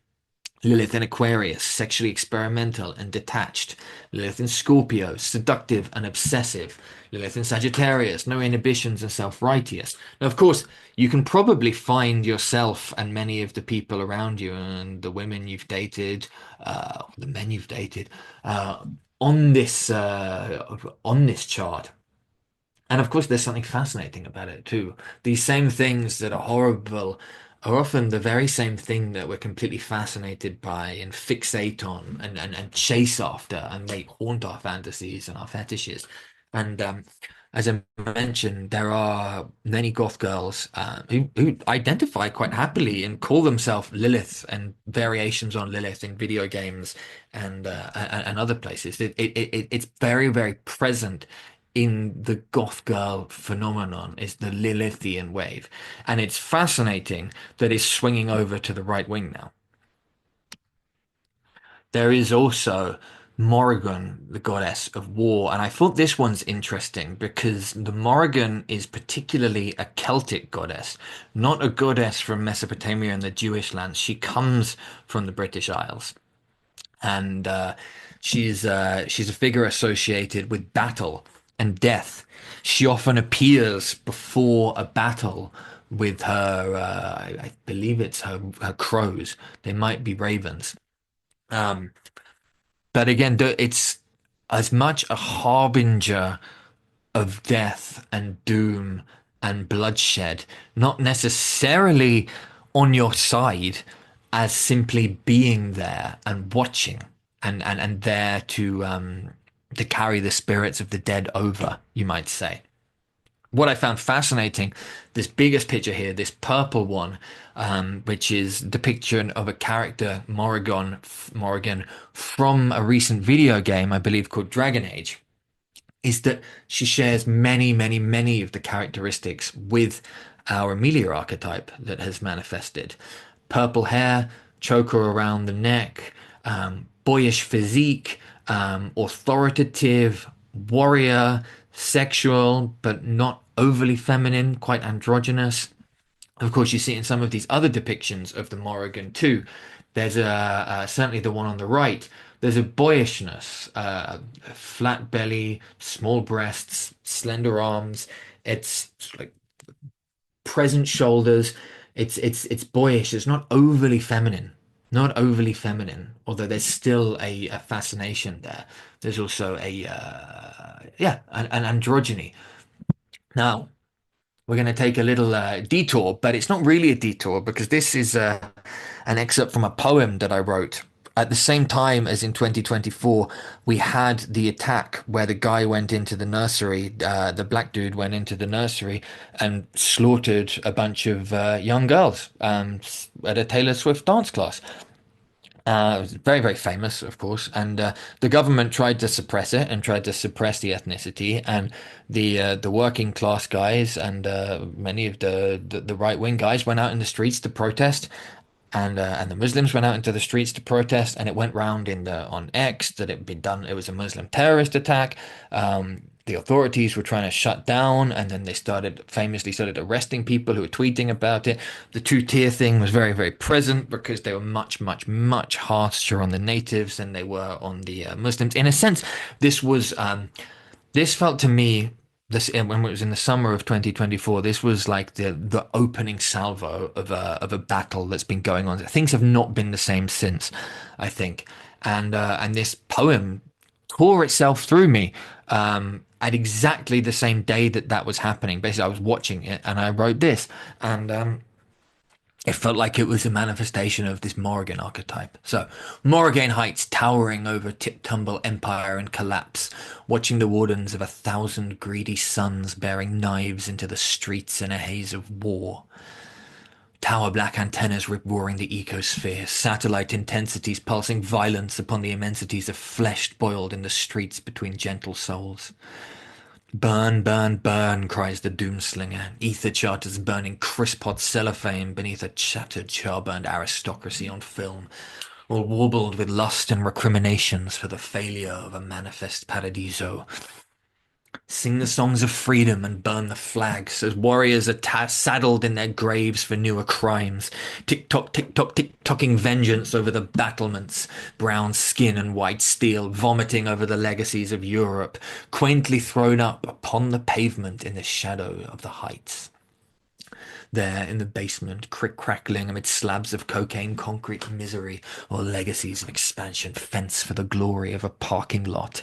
Lilith in Aquarius, sexually experimental and detached. Lilith in Scorpio, seductive and obsessive. Lilith in Sagittarius, no inhibitions and self-righteous. Now, of course, you can probably find yourself and many of the people around you and the women you've dated, the men you've dated, on this chart. And of course, there's something fascinating about it too. These same things that are horrible are often the very same thing that we're completely fascinated by and fixate on and chase after, and they haunt our fantasies and our fetishes. And as I mentioned, there are many goth girls who identify quite happily and call themselves Lilith and variations on Lilith in video games and other places. It's very, very present in the goth girl phenomenon is the Lilithian wave. And it's fascinating that it's swinging over to the right wing now. There is also Morrigane, the goddess of war. And I thought this one's interesting because the Morrigane is particularly a Celtic goddess, not a goddess from Mesopotamia and the Jewish lands. She comes from the British Isles. And she's a figure associated with battle and death. She often appears before a battle with her, I believe it's her crows. They might be ravens. Um, but again, it's as much a harbinger of death and doom and bloodshed, not necessarily on your side, as simply being there and watching and there to carry the spirits of the dead over, you might say. What I found fascinating, this biggest picture here, this purple one, which is depiction of a character, Morrigane, from a recent video game, I believe, called Dragon Age, is that she shares many, many, many of the characteristics with our Amelia archetype that has manifested. Purple hair, choker around the neck, boyish physique, authoritative, warrior, sexual, but not overly feminine, quite androgynous. Of course, you see it in some of these other depictions of the Morrigane too. There's certainly the one on the right. There's a boyishness, a flat belly, small breasts, slender arms. It's like present shoulders. It's boyish. It's not overly feminine. Not overly feminine, although there's still a fascination there. There's also an androgyny. Now, we're going to take a little detour, but it's not really a detour because this is an excerpt from a poem that I wrote. At the same time as in 2024, we had the attack where the guy went into the nursery, the black dude went into the nursery and slaughtered a bunch of young girls at a Taylor Swift dance class. It was very, very famous, of course, and the government tried to suppress it and tried to suppress the ethnicity, and the working class guys and many of the right wing guys went out in the streets to protest, and the Muslims went out into the streets to protest, and it went round in the on X that it had been done. It was a Muslim terrorist attack. The authorities were trying to shut down, and then they famously started arresting people who were tweeting about it. The two-tier thing was very, very present because they were much, much, much harsher on the natives than they were on the Muslims. In a sense, this felt to me, this when it was in the summer of 2024, this was like the opening salvo of a battle that's been going on. Things have not been the same since, I think, and this poem tore itself through me at exactly the same day that that was happening. Basically, I was watching it and I wrote this, and it felt like it was a manifestation of this Morrigane archetype. So, Morrigane Heights towering over tip-tumble empire and collapse, watching the wardens of 1,000 greedy suns bearing knives into the streets in a haze of war. Tower black antennas rip-roaring the ecosphere, satellite intensities pulsing violence upon the immensities of flesh boiled in the streets between gentle souls. Burn, burn, burn, cries the doomslinger. Ether charters burning crisp-hot cellophane beneath a shattered, charburned aristocracy on film, all warbled with lust and recriminations for the failure of a manifest paradiso. Sing the songs of freedom and burn the flags as warriors are saddled in their graves for newer crimes. Tick-tock, tick-tock, tick-tocking vengeance over the battlements, brown skin and white steel, vomiting over the legacies of Europe, quaintly thrown up upon the pavement in the shadow of the heights. There in the basement, crick-crackling amid slabs of cocaine concrete misery or legacies of expansion fence for the glory of a parking lot.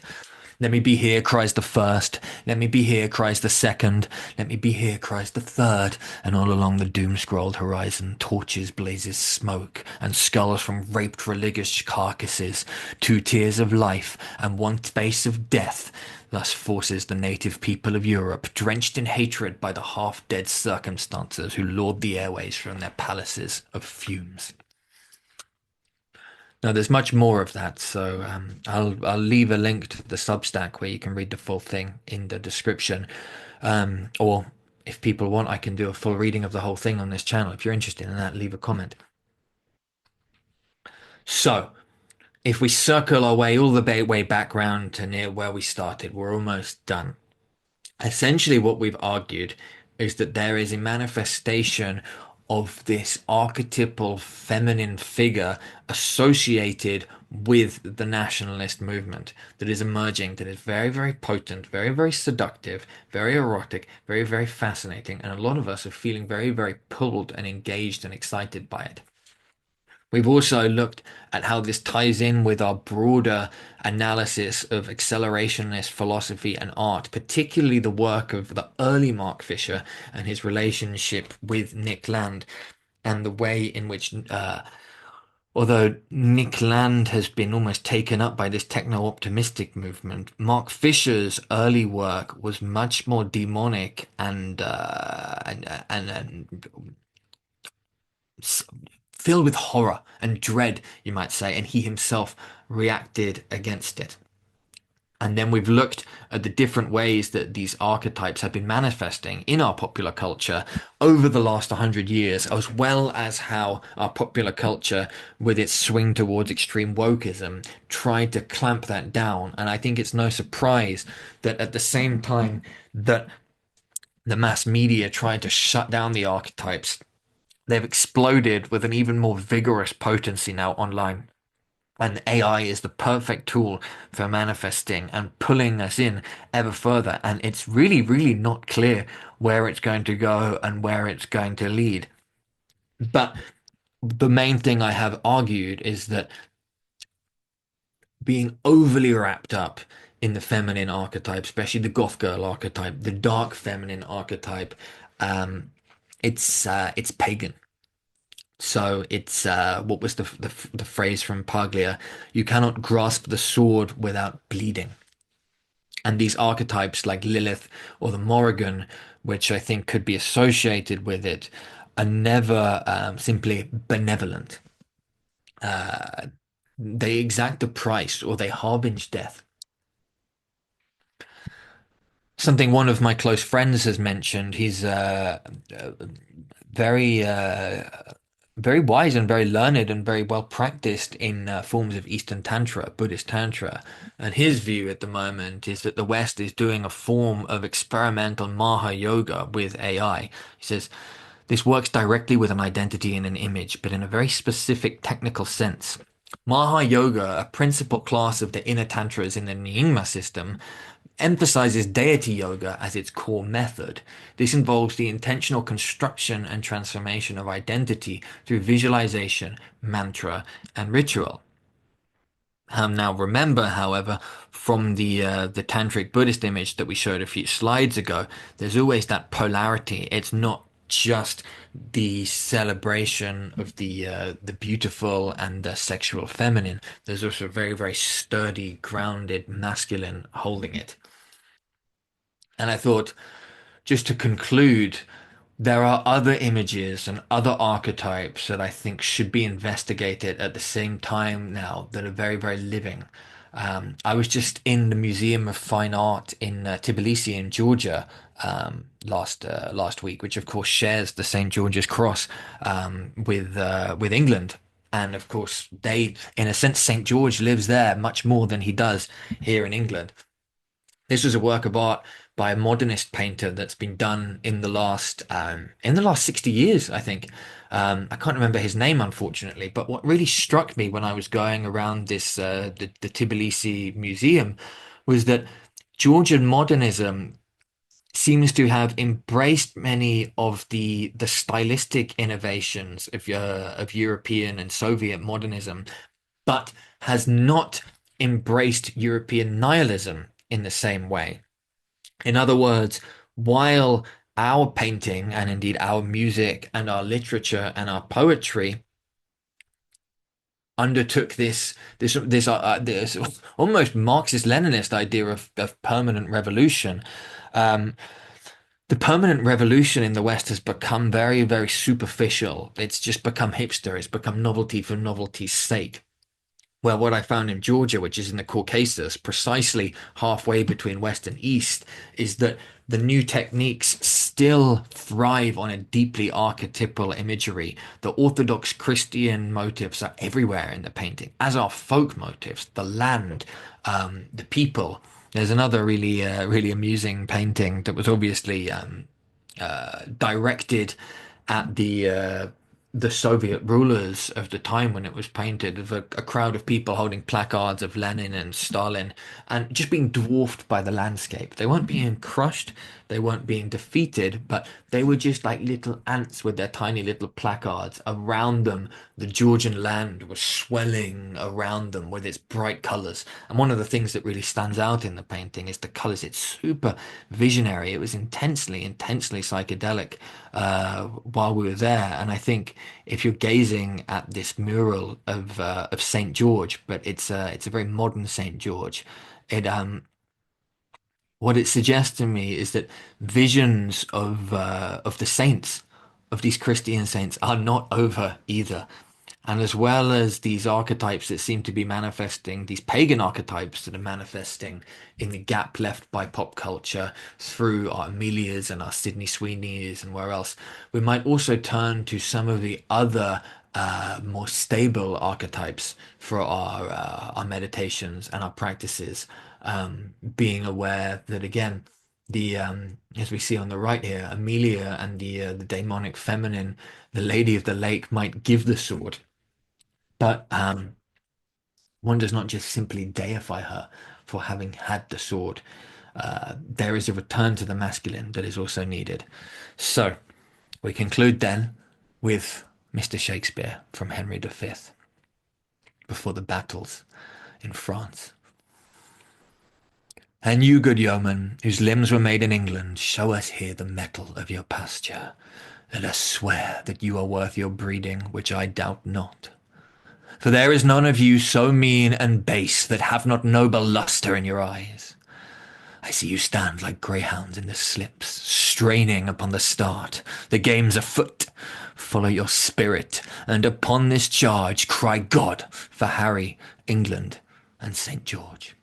Let me be here, cries the first. Let me be here, cries the second. Let me be here, cries the third. And all along the doom-scrolled horizon, torches, blazes, smoke, and skulls from raped religious carcasses, 2 tiers of life, and 1 space of death. Thus forces the native people of Europe, drenched in hatred by the half-dead circumstancers who lord the airways from their palaces of fumes. Now, there's much more of that, so I'll leave a link to the Substack where you can read the full thing in the description. Or if people want, I can do a full reading of the whole thing on this channel. If you're interested in that, leave a comment. So, if we circle our way all the way back round to near where we started, we're almost done. Essentially, what we've argued is that there is a manifestation of this archetypal feminine figure associated with the nationalist movement that is emerging, that is very, very potent, very, very seductive, very erotic, very, very fascinating. And a lot of us are feeling very, very pulled and engaged and excited by it. We've also looked at how this ties in with our broader analysis of accelerationist philosophy and art, particularly the work of the early Mark Fisher and his relationship with Nick Land, and the way in which, although Nick Land has been almost taken up by this techno-optimistic movement, Mark Fisher's early work was much more demonic and filled with horror and dread, you might say, and he himself reacted against it. And then we've looked at the different ways that these archetypes have been manifesting in our popular culture over the last 100 years, as well as how our popular culture, with its swing towards extreme wokeism, tried to clamp that down. And I think it's no surprise that at the same time that the mass media tried to shut down the archetypes, they've exploded with an even more vigorous potency now online. And AI is the perfect tool for manifesting and pulling us in ever further. And it's really, really not clear where it's going to go and where it's going to lead. But the main thing I have argued is that being overly wrapped up in the feminine archetype, especially the goth girl archetype, the dark feminine archetype, um, it's pagan. So it's what was the phrase from Paglia? You cannot grasp the sword without bleeding. And these archetypes like Lilith or the Morrigane, which I think could be associated with it, are never simply benevolent. Uh, they exact a price or they harbinge death. Something one of my close friends has mentioned. He's uh, very very wise and very learned and very well practiced in forms of Eastern Tantra, Buddhist Tantra. And his view at the moment is that the West is doing a form of experimental Maha Yoga with AI. He says this works directly with an identity and an image, but in a very specific technical sense. Maha Yoga, a principal class of the inner tantras in the Nyingma system, emphasizes deity yoga as its core method. This involves the intentional construction and transformation of identity through visualization, mantra, and ritual. Now remember, however, from the tantric Buddhist image that we showed a few slides ago, there's always that polarity. It's not just the celebration of the beautiful and the sexual feminine. There's also a very, very sturdy, grounded masculine holding it. And I thought, just to conclude, there are other images and other archetypes that I think should be investigated at the same time now that are very, very living. I was just in the Museum of Fine Art in Tbilisi in Georgia last week, which of course shares the St. George's Cross with England. And of course, in a sense, St. George lives there much more than he does here in England. This was a work of art by a modernist painter that's been done in the last 60 years, I think. I can't remember his name, unfortunately, but what really struck me when I was going around the Tbilisi museum was that Georgian modernism seems to have embraced many of the stylistic innovations of European and Soviet modernism, but has not embraced European nihilism in the same way. In other words, while our painting and indeed our music and our literature and our poetry undertook this almost Marxist-Leninist idea of permanent revolution, um, the permanent revolution in the West has become very, very superficial. It's just become hipster. It's become novelty for novelty's sake. Well, what I found in Georgia, which is in the Caucasus, precisely halfway between West and East, is that the new techniques still thrive on a deeply archetypal imagery. The Orthodox Christian motifs are everywhere in the painting, as are folk motifs, the land, the people. There's another really amusing painting that was obviously directed at the Soviet rulers of the time when it was painted, of a crowd of people holding placards of Lenin and Stalin and just being dwarfed by the landscape. They weren't being crushed, they weren't being defeated, but they were just like little ants with their tiny little placards around them. The Georgian land was swelling around them with its bright colors. And one of the things that really stands out in the painting is the colors. It's super visionary. It was intensely psychedelic while we were there. And I think if you're gazing at this mural of Saint George, but it's a very modern Saint George, it what it suggests to me is that visions of the saints, of these Christian saints, are not over either. And as well as these archetypes that seem to be manifesting, these pagan archetypes that are manifesting in the gap left by pop culture through our Amelias and our Sydney Sweeneys and where else, we might also turn to some of the other more stable archetypes for our meditations and our practices, being aware that again, the as we see on the right here, Amelia and the demonic feminine, the Lady of the Lake, might give the sword, but one does not just simply deify her for having had the sword. There is a return to the masculine that is also needed. So we conclude then with Mr. Shakespeare from Henry V before the battles in France. And you, good yeoman, whose limbs were made in England, show us here the mettle of your pasture. Let us swear that you are worth your breeding, which I doubt not. For there is none of you so mean and base that have not noble lustre in your eyes. I see you stand like greyhounds in the slips, straining upon the start. The game's afoot. Follow your spirit, and upon this charge cry God for Harry, England, and St. George.